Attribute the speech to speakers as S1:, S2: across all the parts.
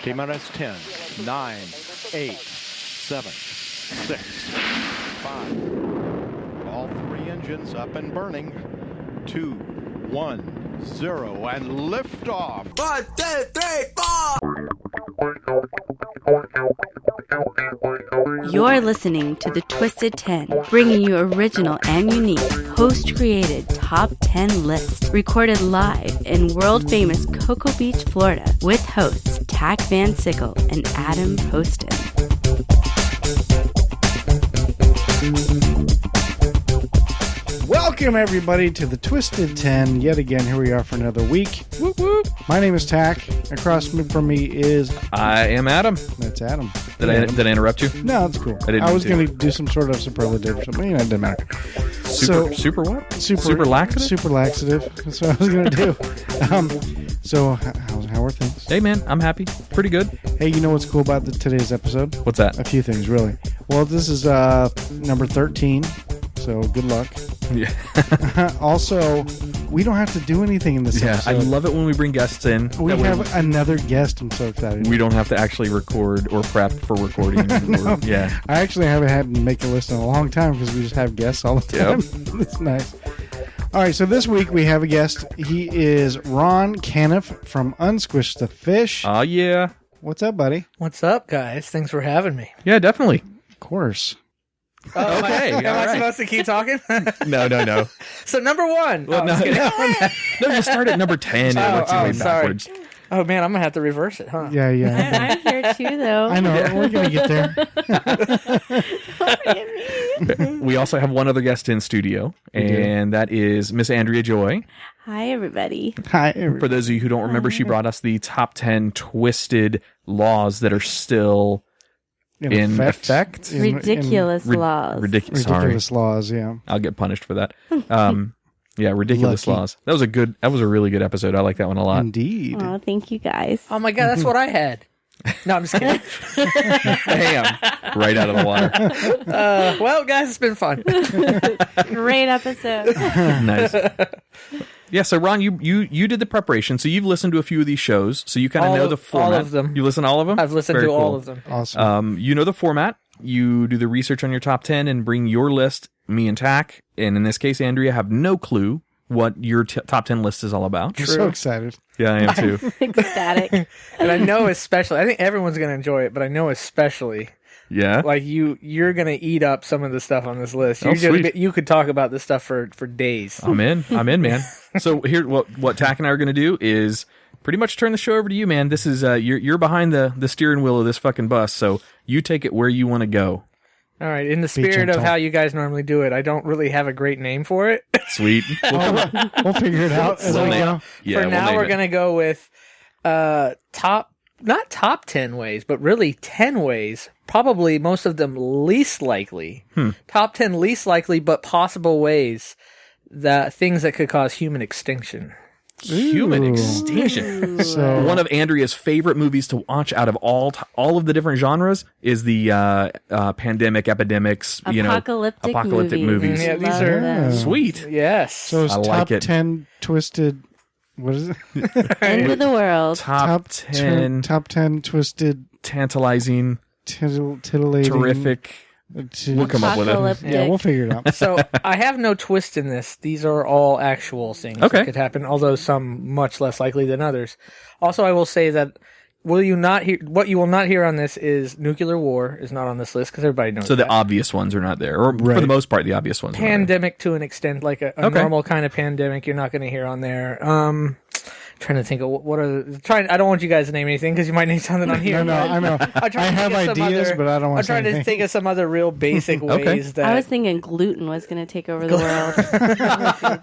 S1: T-minus 10, 9, 8, 7, 6, 5. All three engines up and burning. 2, 1, 0, and liftoff.
S2: 1, 2, 3, 4.
S3: You're listening to The Twisted 10, bringing you original and unique, host-created top 10 lists, recorded live in world-famous Cocoa Beach, Florida, with hosts Tach Van Sickle and Adam Poston.
S4: Welcome, everybody, to the Twisted 10. Yet again, here we are for another week. Whoop, whoop. My name is Tach. Across from me is...
S5: I am Adam.
S4: That's Adam.
S5: Did I interrupt you?
S4: No, that's cool.
S5: I
S4: was going to do some sort of superlative or something. It doesn't matter.
S5: Super what? Super laxative?
S4: Super laxative. That's what I was going to do. So, how are things?
S5: Hey, man. I'm happy. Pretty good.
S4: Hey, you know what's cool about today's episode?
S5: What's that?
S4: A few things, really. Well, this is number 13, so good luck.
S5: Yeah.
S4: Also, we don't have to do anything in this episode.
S5: I love it when we bring guests in.
S4: We have another guest. I'm so excited.
S5: We don't have to actually record or prep for recording.
S4: No.
S5: Yeah.
S4: I actually haven't had to make a list in a long time because we just have guests all the time. Yep. It's nice. All right, so this week we have a guest. He is Ron Canniff from Unsquish the Fish.
S5: Oh, yeah.
S4: What's up, buddy?
S6: What's up, guys? Thanks for having me.
S5: Yeah, definitely.
S4: Of course.
S6: Oh,
S5: Okay,
S6: Am I
S5: all right.
S6: supposed to keep talking?
S5: No.
S6: So, number one.
S5: Well, no, you start at number 10 and work your way
S6: sorry.
S5: backwards.
S6: Oh, man, I'm going to have to reverse it, huh?
S4: Yeah.
S3: I'm here too, though.
S4: I know. We're going to get there.
S5: We also have one other guest in studio, and that is Miss Andrea Joy.
S3: Hi, everybody.
S4: Hi.
S5: For those of you who don't remember, she brought us the top 10 twisted laws that are still in effect.
S3: Ridiculous laws.
S4: Ridiculous laws, yeah.
S5: I'll get punished for that. Yeah, ridiculous
S4: Lucky.
S5: laws. That was a really good episode. I like that one a lot.
S4: Indeed.
S3: Oh, thank you guys.
S6: Oh, my God, that's what I had. No, I'm just kidding.
S5: Bam! Right out of the water.
S6: Well, guys, it's been fun.
S3: Great episode.
S5: Nice. Yeah, so Ron, you did the preparation, so you've listened to a few of these shows, so you kind of know the format.
S6: All of them.
S5: You listen to all of them?
S6: I've listened
S5: Very
S6: to all
S5: cool.
S6: of them.
S4: Awesome.
S5: You know the format. You do the research on your top 10 and bring your list. Me and Tach, and in this case, Andrea, have no clue what your top 10 list is all about.
S4: I'm so excited.
S5: Yeah, I am too.
S3: Ecstatic.
S6: And I know especially, I think everyone's going to enjoy it, but I know especially,
S5: Yeah?
S6: like you're going to eat up some of the stuff on this list.
S5: Oh, sweet.
S6: You could talk about this stuff for days.
S5: I'm in, man. So here, what Tach and I are going to do is pretty much turn the show over to you, man. This is you're behind the steering wheel of this fucking bus, so you take it where you want to go.
S6: All right, in the spirit of how you guys normally do it, I don't really have a great name for it.
S5: Sweet.
S4: We'll figure it out as we go.
S5: Yeah,
S6: For now, we're going to go with not top 10 ways, but really 10 ways, probably most of them least likely. Top 10 least likely, but possible ways, things that could cause human extinction.
S5: Human extinction.
S4: So,
S5: One of Andrea's favorite movies to watch out of all of the different genres is the pandemic, epidemics, apocalyptic movies.
S6: Yeah, these
S3: Love
S6: are
S3: them.
S5: Sweet.
S6: yes.
S4: so it's
S5: I
S4: top
S5: like it.
S4: 10 twisted... What is it?
S3: End of the world.
S5: Top 10
S4: Top 10 twisted...
S5: tantalizing,
S4: Titillating...
S5: terrific. We'll come up with it.
S3: Apocalyptic.
S4: Yeah, we'll figure it out.
S6: So I have no twist in this. These are all actual things
S5: Okay.
S6: that could happen, although some much less likely than others. Also, I will say that what you will not hear on this is nuclear war is not on this list because everybody knows
S5: So the
S6: that.
S5: obvious ones are not there, or for
S4: Right.
S5: the most part, the obvious ones. Are not there.
S6: Pandemic to an extent, like a
S5: Okay.
S6: normal kind of pandemic, you're not going to hear on there. Trying to think of what are I don't want you guys to name anything because you might need something on here.
S4: No, I know.
S6: I'm trying
S4: I
S6: to
S4: have
S6: think of some
S4: ideas,
S6: other-
S4: but I don't want
S6: I'm
S4: to say
S6: trying to
S4: anything.
S6: think of some other real basic ways that
S3: I was thinking gluten was going to take over the world.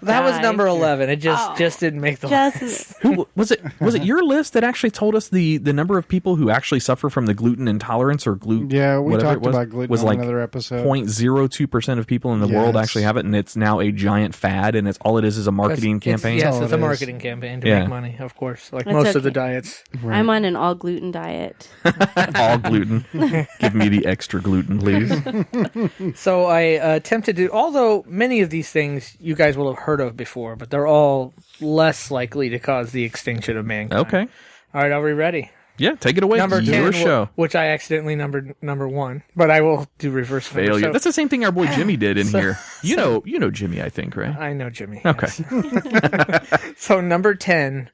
S6: that was number 11. It just didn't make the list.
S3: Just
S5: Who was it? Was it your list that actually told us the number of people who actually suffer from the gluten intolerance or gluten?
S4: Yeah, we
S5: whatever it
S4: talked
S5: was,
S4: about gluten
S5: was
S4: on
S5: like
S4: another episode.
S5: 0.02% of people in the world
S4: Yes.
S5: actually have it, and it's now a giant fad, and it's all it is a marketing campaign.
S6: Yes,
S4: all
S6: it's
S4: it
S6: a
S4: is.
S6: marketing campaign to
S5: Yeah.
S6: make money, of course, like
S3: That's
S6: most of the
S3: okay.
S6: diets.
S3: I'm on an all gluten diet.
S5: All gluten. Give me the extra gluten, please.
S6: So I attempted to, although many of these things you guys will have heard of before, but they're all less likely to cause the extinction of mankind.
S5: Okay.
S6: All right, are we ready?
S5: Yeah, take it away.
S6: Number
S5: Your
S6: 10,
S5: show.
S6: which I accidentally numbered number 1, but I will do reverse number.
S5: Failure.
S6: So,
S5: That's the same thing our boy Jimmy did in here. You know Jimmy, I think, right?
S6: I know Jimmy.
S5: Okay.
S6: Yes. So number 10,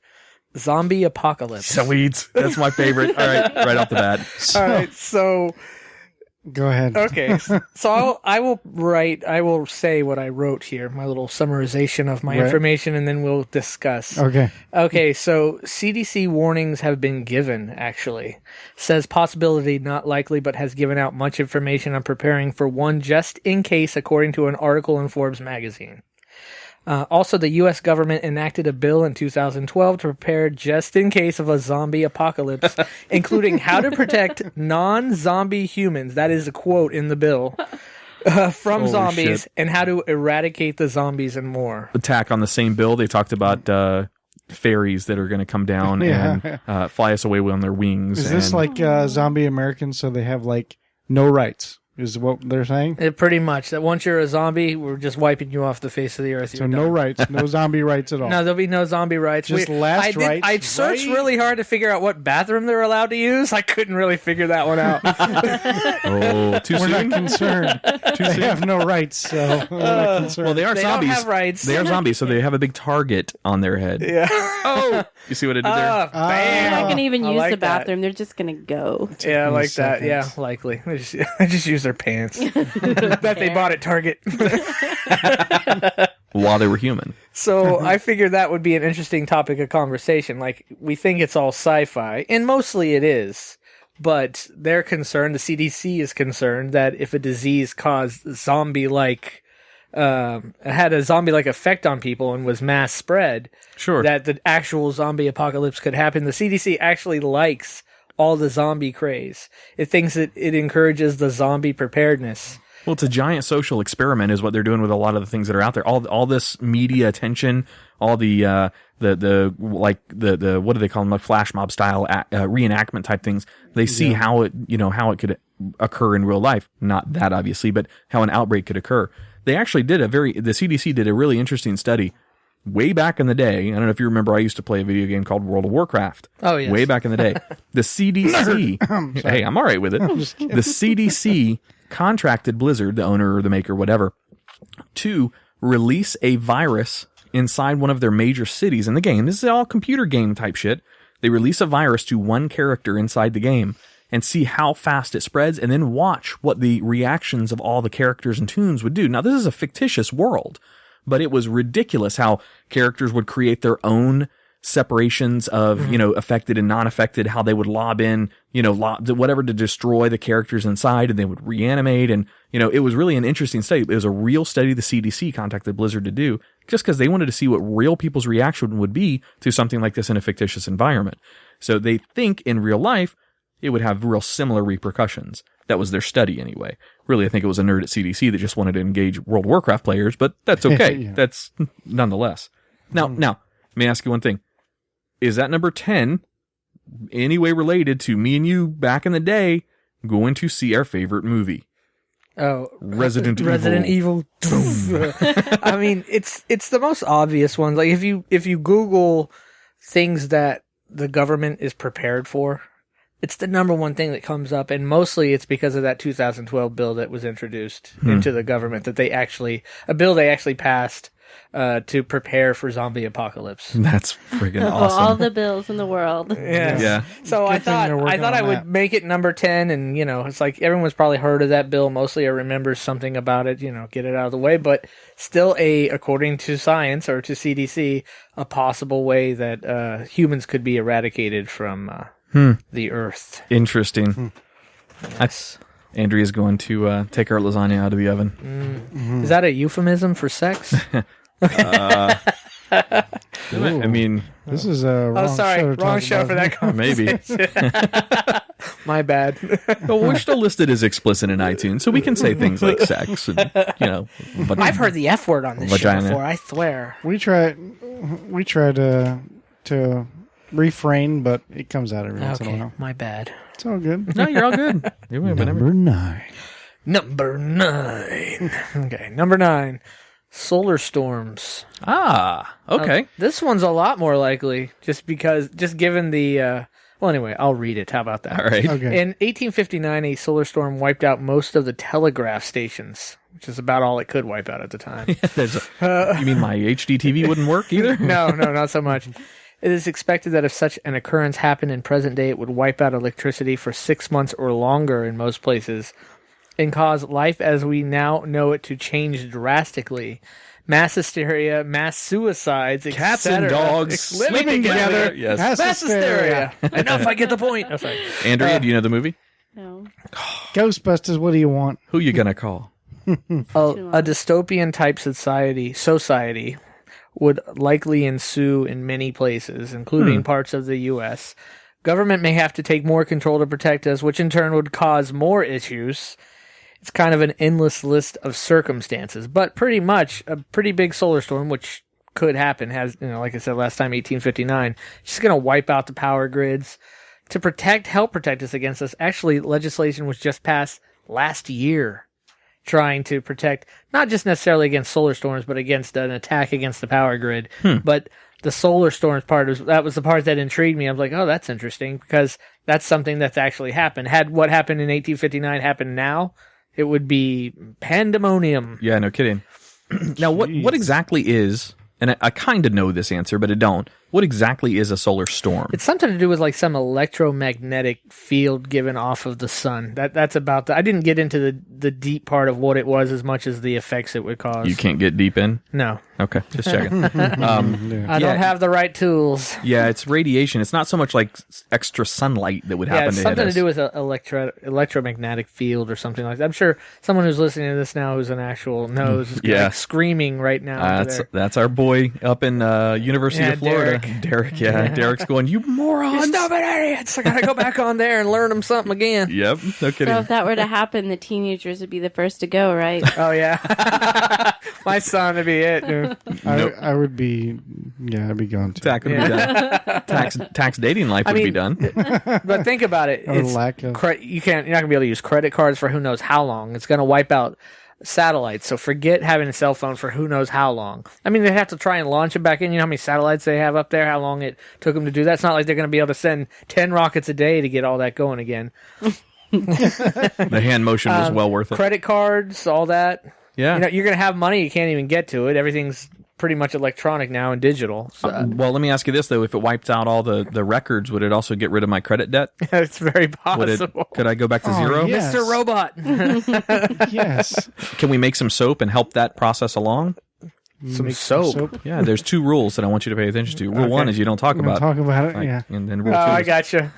S6: zombie apocalypse.
S5: Sweet. That's my favorite. All right off the bat.
S6: All right, so
S4: Go ahead.
S6: okay, so I will say what I wrote here, my little summarization of my
S4: Right.
S6: information, and then we'll discuss.
S4: Okay.
S6: Okay, so CDC warnings have been given, actually. Says possibility not likely, but has given out much information on preparing for one just in case, according to an article in Forbes magazine. Also, the U.S. government enacted a bill in 2012 to prepare just in case of a zombie apocalypse, including how to protect non-zombie humans. That is a quote in the bill. From
S5: Holy
S6: zombies,
S5: shit.
S6: and how to eradicate the zombies and more.
S5: Attack on the same bill. They talked about fairies that are going to come down
S4: Yeah.
S5: and fly us away on their wings.
S4: Is this
S5: and-
S4: like zombie Americans, so they have like no rights? Is what they're saying?
S6: Pretty much. That once you're a zombie, we're just wiping you off the face of the earth.
S4: So
S6: You're
S4: no
S6: done.
S4: rights, no zombie rights at all.
S6: No, there'll be no zombie rights.
S4: Just last rights,
S6: I searched
S4: right?
S6: really hard to figure out what bathroom they're allowed to use. I couldn't really figure that one out.
S5: Oh, too
S4: We're
S5: soon?
S4: not concerned. They have no rights, so we're not concerned.
S5: Well, they are
S6: They don't
S5: zombies.
S6: have rights.
S5: They are zombies, so they have a big target on their head.
S6: Yeah.
S5: Oh, you see what I did there?
S6: Bam.
S2: They're not going to even
S6: I
S2: use
S6: like
S2: the
S6: that.
S2: bathroom. They're just going to go.
S6: Yeah, I like that.
S4: seconds.
S6: Yeah, likely. They just use their pants that they bought at Target.
S5: While they were human.
S6: So I figured that would be an interesting topic of conversation. Like, we think it's all sci-fi, and mostly it is. But they're concerned, the CDC is concerned, that if a disease caused zombie-like, had a zombie-like effect on people and was mass spread,
S5: Sure.
S6: that the actual zombie apocalypse could happen. The CDC actually likes all the zombie craze. It thinks that it encourages the zombie preparedness.
S5: Well, it's a giant social experiment, is what they're doing with a lot of the things that are out there. All this media attention, all the what do they call them, like flash mob style reenactment type things. They see how it could occur in real life. Not that obviously, but how an outbreak could occur. They actually did the CDC did a really interesting study way back in the day. I don't know if you remember, I used to play a video game called World of Warcraft.
S6: Oh, yes.
S5: Way back in the day. The CDC, hey, I'm all right with it. The CDC contracted Blizzard, the owner or the maker, whatever, to release a virus inside one of their major cities in the game. This is all computer game type shit. They release a virus to one character inside the game and see how fast it spreads, and then watch what the reactions of all the characters and tunes would do. Now, this is a fictitious world, but it was ridiculous how characters would create their own separations of, affected and non-affected, how they would lob in, whatever to destroy the characters inside, and they would reanimate. And, it was really an interesting study. It was a real study the CDC contacted Blizzard to do, just because they wanted to see what real people's reaction would be to something like this in a fictitious environment. So they think in real life, it would have real similar repercussions. That was their study anyway. Really, I think it was a nerd at CDC that just wanted to engage World of Warcraft players, but that's okay.
S4: Yeah.
S5: That's nonetheless. Now, let me ask you one thing. Is that number 10 any way related to me and you back in the day going to see our favorite movie?
S6: Oh,
S5: Resident
S6: Evil. I mean, it's the most obvious one. Like, if you Google things that the government is prepared for, it's the number one thing that comes up, and mostly it's because of that 2012 bill that was introduced into the government, that they actually passed to prepare for zombie apocalypse.
S5: That's friggin'
S2: All
S5: awesome.
S2: the bills in the world.
S6: Yes.
S5: Yeah.
S6: So
S4: Good
S6: I
S4: thing
S6: thought
S4: they're working
S6: I
S4: on
S6: would
S4: that.
S6: make it number 10, and it's like everyone's probably heard of that bill mostly or remembers something about it, get it out of the way, but still according to science or to CDC, a possible way that humans could be eradicated from the earth.
S5: Interesting.
S6: Yes.
S5: Andrea's going to take our lasagna out of the oven.
S6: Is that a euphemism for sex?
S5: I mean,
S4: This is a wrong
S6: Oh, sorry,
S4: show to
S6: wrong
S4: talk
S6: show
S4: about.
S6: for that conversation.
S5: maybe.
S6: My bad.
S5: But we're still listed as explicit in iTunes, so we can say things like sex and, but
S6: I've heard the F word on this
S5: Vagina.
S6: show before, I swear.
S4: We try to refrain, but it comes out every once in a
S6: Okay,
S4: while.
S6: my bad.
S4: It's all good.
S5: No, you're all good.
S4: Number 9.
S6: Number 9. Okay, number 9. Solar storms.
S5: Okay.
S6: This one's a lot more likely, just given the Well, anyway, I'll read it. How about that?
S5: All right.
S4: Okay.
S6: In 1859, a solar storm wiped out most of the telegraph stations, which is about all it could wipe out at the time.
S5: You mean my HD TV wouldn't work either?
S6: No, not so much. It is expected that if such an occurrence happened in present day, it would wipe out electricity for 6 months or longer in most places and cause life as we now know it to change drastically. Mass hysteria, mass suicides,
S5: Cats
S6: etc.
S5: and dogs
S6: living together.
S5: Yes.
S6: Mass hysteria. Enough, I get the point. Oh, sorry.
S5: Andrea, do you know the movie?
S2: No.
S4: Ghostbusters, what do you want?
S5: Who you gonna call?
S6: A dystopian type society would likely ensue in many places, including parts of the U.S. Government may have to take more control to protect us, which in turn would cause more issues. It's kind of an endless list of circumstances, but pretty much a pretty big solar storm, which could happen, has, like I said last time, 1859, just going to wipe out the power grids to help protect us against this. Actually, legislation was just passed last year trying to protect, not just necessarily against solar storms, but against an attack against the power grid. But the solar storms part, that was the part that intrigued me. I was like, oh, that's interesting, because that's something that's actually happened. Had what happened in 1859 happened now, it would be pandemonium.
S5: Yeah, no kidding. Now, what exactly is, and I kind of know this answer, but I don't. What exactly is a solar storm?
S6: It's something to do with like some electromagnetic field given off of the sun. That's about I didn't get into the deep part of what it was as much as the effects it would cause.
S5: You can't get deep in?
S6: No.
S5: Okay, just checking.
S6: I don't have the right tools.
S5: Yeah, it's radiation. It's not so much like extra sunlight that would happen
S6: it's
S5: to
S6: something
S5: hit us.
S6: to do with an electromagnetic field or something like that. I'm sure someone who's listening to this now who's an actual knows is like screaming right now.
S5: That's our boy up in University of Florida. Derek, Derek's going, you morons.
S6: You stupid idiots. I gotta go back on there and learn them something again.
S5: Yep, no kidding.
S2: So if that were to happen, the teenagers would be the first to go, right?
S6: Oh, yeah. My son would be it, dude.
S4: I would be, I'd be gone too.
S5: Tax would be done. Tax dating life would be done.
S6: But think about it.
S4: Or lack of.
S6: You're not going to be able to use credit cards for who knows how long. It's going to wipe out satellites. So forget having a cell phone for who knows how long. I mean, they have to try and launch it back in. You know how many satellites they have up there? How long it took them to do that? It's not like they're going to be able to send 10 rockets a day to get all that going again.
S5: The hand motion was well worth it.
S6: Credit cards, all that.
S5: Yeah.
S6: You're going to have money. You can't even get to it. Everything's pretty much electronic now and digital. So,
S5: well, let me ask you this, though. If it wiped out all the records, would it also get rid of my credit debt?
S6: it's very possible.
S5: Could I go back to zero?
S4: Yes.
S6: Mr. Robot.
S4: Yes.
S5: Can we make some soap and help that process along?
S6: Some
S4: Make
S6: soap.
S5: Yeah, there's 2 rules that I want you to pay attention to. Rule 1 is you don't talk
S4: We're
S5: about
S4: talk about it.
S5: Right.
S4: Yeah.
S5: And then rule 2
S6: I
S5: is,
S6: got you.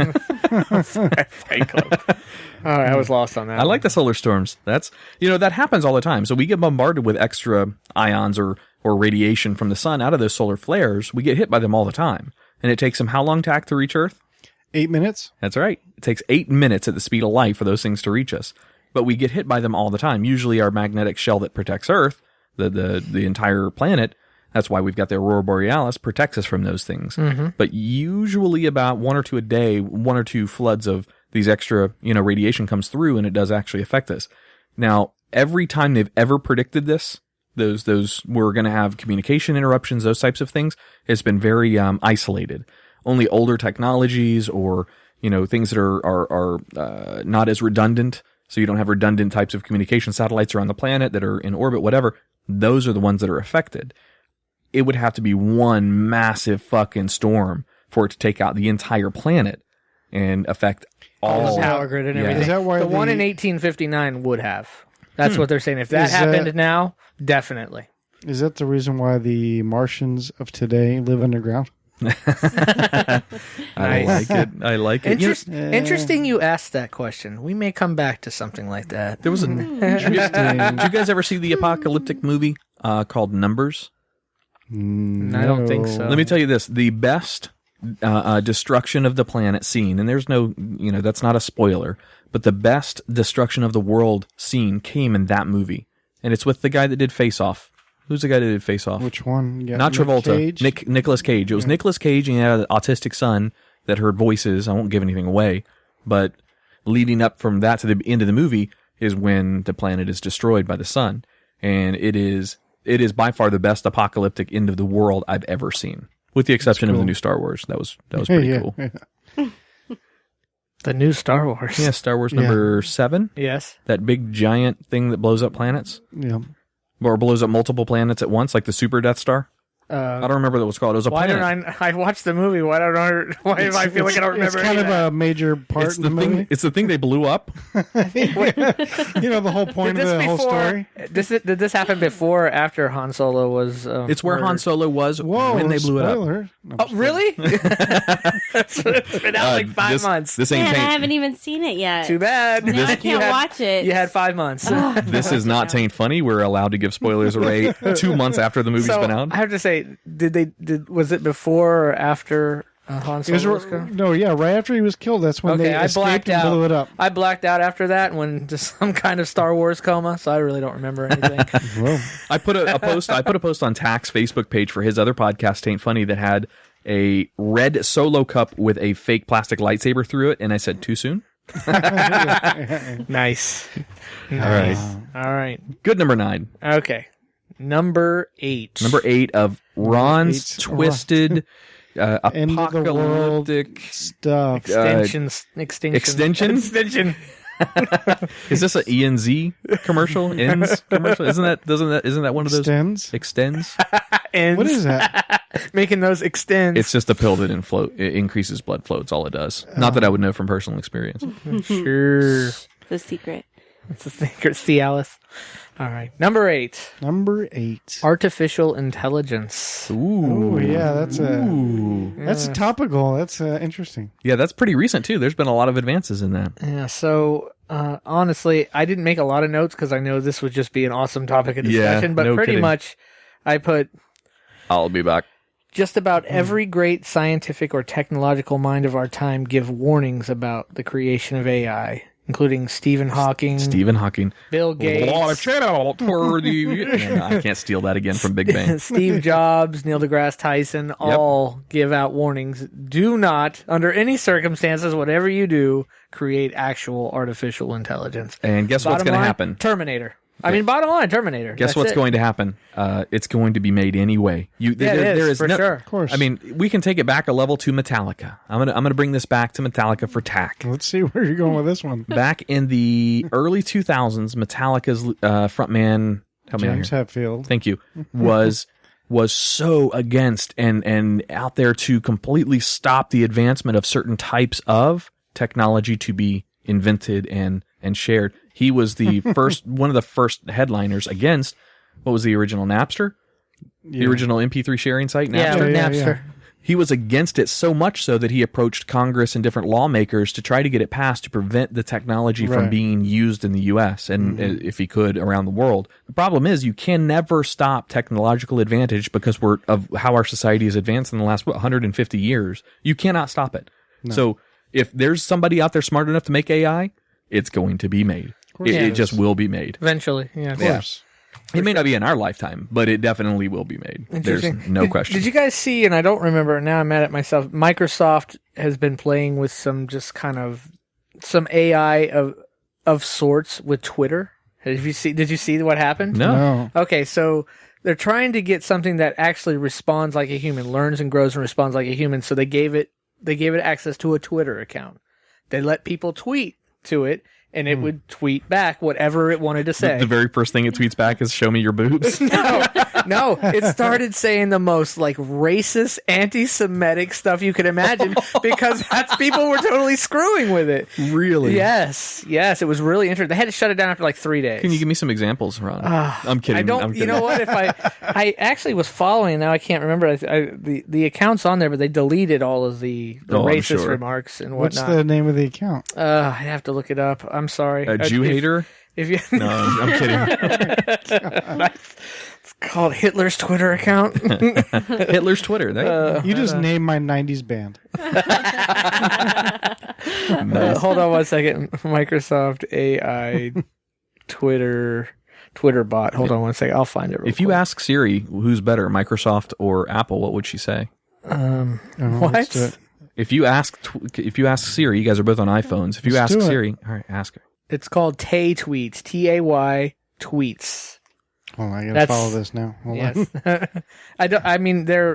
S6: All right, I was lost on that.
S5: I like the solar storms. That's, that happens all the time. So we get bombarded with extra ions or radiation from the sun out of those solar flares. We get hit by them all the time. And it takes them how long, Tach, to reach Earth?
S4: 8 minutes?
S5: That's right. It takes 8 minutes at the speed of light for those things to reach us. But we get hit by them all the time. Usually our magnetic shell that protects Earth, the entire planet, that's why we've got the Aurora Borealis, protects us from those things. Mm-hmm. But usually about 1 or 2 a day, 1 or 2 floods of these extra, radiation comes through, and it does actually affect us. Now, every time they've ever predicted this, those we're going to have communication interruptions, those types of things, it's been very isolated. Only older technologies or, things that are not as redundant, so you don't have redundant types of communication satellites around the planet that are in orbit, whatever, those are the ones that are affected. It would have to be one massive fucking storm for it to take out the entire planet and affect all
S6: the power grid and everything.
S4: Is that why
S6: the one in 1859 would have? That's what they're saying. If that happened now, definitely.
S4: Is that the reason why the Martians of today live underground?
S5: I like it.
S6: Interesting you asked that question. We may come back to something like that.
S5: There was did you guys ever see the apocalyptic movie called Numbers?
S4: No.
S6: I don't think so.
S5: Let me tell you this. The best destruction of the planet scene, and there's no, that's not a spoiler, but the best destruction of the world scene came in that movie. And it's with the guy that did Face Off. Who's the guy that did Face Off?
S4: Which one?
S5: Not Travolta. Nicolas Cage. It was Nicolas Cage, and he had an autistic son that heard voices. I won't give anything away. But leading up from that to the end of the movie is when the planet is destroyed by the sun. And it is by far the best apocalyptic end of the world I've ever seen. With the exception of the new Star Wars. That was pretty cool.
S4: Yeah.
S6: The new Star Wars.
S5: Yeah, Star Wars number 7.
S6: Yes.
S5: That big giant thing that blows up planets.
S4: Yeah.
S5: Or blows up multiple planets at once, like the Super Death Star. I don't remember what it was called. It was a
S6: why
S5: planet.
S6: don't I watched the movie? Why don't I? Why do I feel like I don't remember?
S4: It's kind of a major part
S5: It's
S4: in the movie.
S5: It's the thing they blew up.
S4: You know the whole point of the whole story.
S6: Did this happen before or after Han Solo was?
S5: It's where
S6: murdered?
S5: Han Solo was
S4: Whoa!
S5: when they blew it up.
S4: spoiler. No,
S6: Oh, really? It's been out like 5 months.
S5: This ain't
S2: Man, I
S5: taint.
S2: haven't even seen it yet.
S6: Too bad.
S2: Now I
S6: You
S2: can't
S6: had-
S2: watch it.
S6: You had 5 months.
S5: This is not taint funny. We're allowed to give spoilers away 2 months after the movie's
S6: So
S5: been out.
S6: I have to say, was it before or after Han
S4: It was,
S6: Solo was killed?
S4: no, yeah, right after he was killed. That's when
S6: Okay,
S4: they
S6: I
S4: escaped
S6: blacked
S4: and
S6: out.
S4: blew it up.
S6: I blacked out after that when just some kind of Star Wars coma, so I really don't remember anything.
S4: Whoa.
S5: I put a post on Tach's Facebook page for his other podcast, Taint Funny, that had a red Solo cup with a fake plastic lightsaber through it, and I said, too soon?
S6: Nice.
S5: All right.
S6: All right.
S5: Good number 9.
S6: Okay. Number 8.
S5: Number 8 of Ron's
S4: Eight.
S5: twisted
S4: End of the world
S5: apocalyptic
S4: stuff.
S6: Extinction.
S5: Extinction?
S6: Extinction.
S5: Is this an ENZ commercial? Ends commercial? Isn't that one of those?
S4: Extends.
S5: Extends?
S6: Ends.
S4: What is that?
S6: Making those extend.
S5: It's just a pill that it increases blood flow. It's all it does. Not that I would know from personal experience.
S6: Sure.
S2: The secret.
S6: It's a secret. Cialis. All right. Number 8.
S4: Number 8.
S6: Artificial intelligence.
S5: Ooh.
S4: Oh yeah, that's
S5: Ooh.
S4: that's topical. That's interesting.
S5: Yeah, that's pretty recent too. There's been a lot of advances in that.
S6: Yeah, so honestly, I didn't make a lot of notes because I know this would just be an awesome topic of
S5: Yeah,
S6: discussion, but
S5: no
S6: pretty
S5: kidding.
S6: much I put
S5: I'll be back.
S6: just about every great scientific or technological mind of our time give warnings about the creation of AI, including Stephen Hawking, Bill Gates,
S5: I can't steal that again from Big Bang.
S6: Steve Jobs, Neil deGrasse Tyson, all give out warnings. Do not, under any circumstances, whatever you do, create actual artificial intelligence.
S5: And guess what's
S6: Bottom
S5: going to
S6: line,
S5: happen?
S6: Terminator. I mean, bottom line, Terminator.
S5: Guess
S6: That's
S5: what's
S6: it.
S5: going to happen? It's going to be made anyway. There is
S6: for
S5: no,
S6: sure.
S4: Of course.
S5: I mean, we can take it back a level to Metallica. I'm gonna bring this back to Metallica for Tach.
S4: Let's see where you're going with this one.
S5: Back in the early 2000s, Metallica's frontman, help me out
S4: James
S5: here.
S4: Hetfield.
S5: Thank you. Was so against and out there to completely stop the advancement of certain types of technology to be invented and shared. He was the one of the first headliners against what was the original Napster? The original MP3 sharing site, Napster.
S6: Yeah,
S4: Yeah,
S6: Napster.
S5: He was against it so much so that he approached Congress and different lawmakers to try to get it passed to prevent the technology from
S4: Right.
S5: being used in the U.S. and if he could, around the world. The problem is you can never stop technological advantage because of how our society has advanced in the last 150 years. You cannot stop it. So if there's somebody out there smart enough to make AI, it's going to be made. It just will be made.
S6: Eventually, yeah.
S4: Of course.
S5: It may not be in our lifetime, but it definitely will be made. There's
S6: Interesting.
S5: no question.
S6: Did you guys see, and I don't remember, now I'm mad at myself, Microsoft has been playing with some AI of sorts with Twitter. Did you see what happened?
S5: No.
S6: Okay, so they're trying to get something that actually responds like a human, learns and grows and responds like a human. So they gave it access to a Twitter account. They let people tweet to it, and it would tweet back whatever it wanted to say.
S5: The very first thing it tweets back is "Show me your boobs."
S6: No, it started saying the most like racist, anti-Semitic stuff you could imagine because people were totally screwing with it.
S5: Really?
S6: Yes, it was really interesting. They had to shut it down after like 3 days.
S5: Can you give me some examples, Ron? I'm kidding.
S6: I don't.
S5: I'm kidding.
S6: You know what? If I actually was following, now I can't remember. The account's on there, but they deleted all of the
S5: Oh, I'm
S6: racist
S5: sure.
S6: remarks and
S4: What's
S6: whatnot.
S4: the name of the account?
S6: I'd have to look it up. I'm sorry.
S5: A Jew hater?
S6: If you,
S5: No, I'm kidding.
S6: it's called Hitler's Twitter account.
S5: Hitler's Twitter.
S4: You just named my 90s band.
S6: Hold on one second. Microsoft AI Twitter bot. Hold on one second. I'll find it. Real
S5: If you
S6: quick.
S5: ask Siri who's better, Microsoft or Apple, what would she say?
S4: Let's do it.
S5: If you ask Siri, you guys are both on iPhones. If you
S4: Let's
S5: ask
S4: do it.
S5: Siri, all right, ask her.
S6: It's called Tay Tweets. TAY Tweets.
S4: Hold on, I gotta
S6: That's-
S4: follow this now. Hold on.
S6: Yes.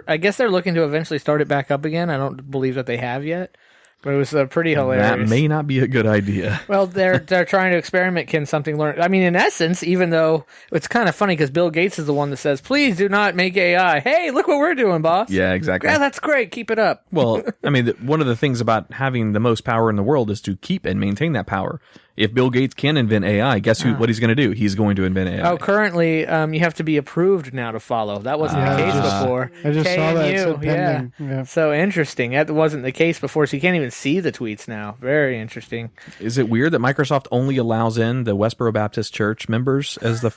S6: I guess they're looking to eventually start it back up again. I don't believe that they have yet. But it was pretty hilarious.
S5: That may not be a good idea.
S6: Well, they're trying to experiment. Can something learn? I mean, in essence, even though it's kind of funny because Bill Gates is the one that says, "Please do not make AI." Hey, look what we're doing, boss.
S5: Yeah, exactly.
S6: Yeah, that's great. Keep it up.
S5: Well, I mean, one of the things about having the most power in the world is to keep and maintain that power. If Bill Gates can invent AI, guess what he's going to do? He's going to invent AI.
S6: Oh, currently, you have to be approved now to follow. That wasn't the case before.
S4: I just saw that. It
S6: KNU,
S4: said pending. Yeah.
S6: So interesting. That wasn't the case before, so you can't even see the tweets now. Very interesting.
S5: Is it weird that Microsoft only allows in the Westboro Baptist Church members as the...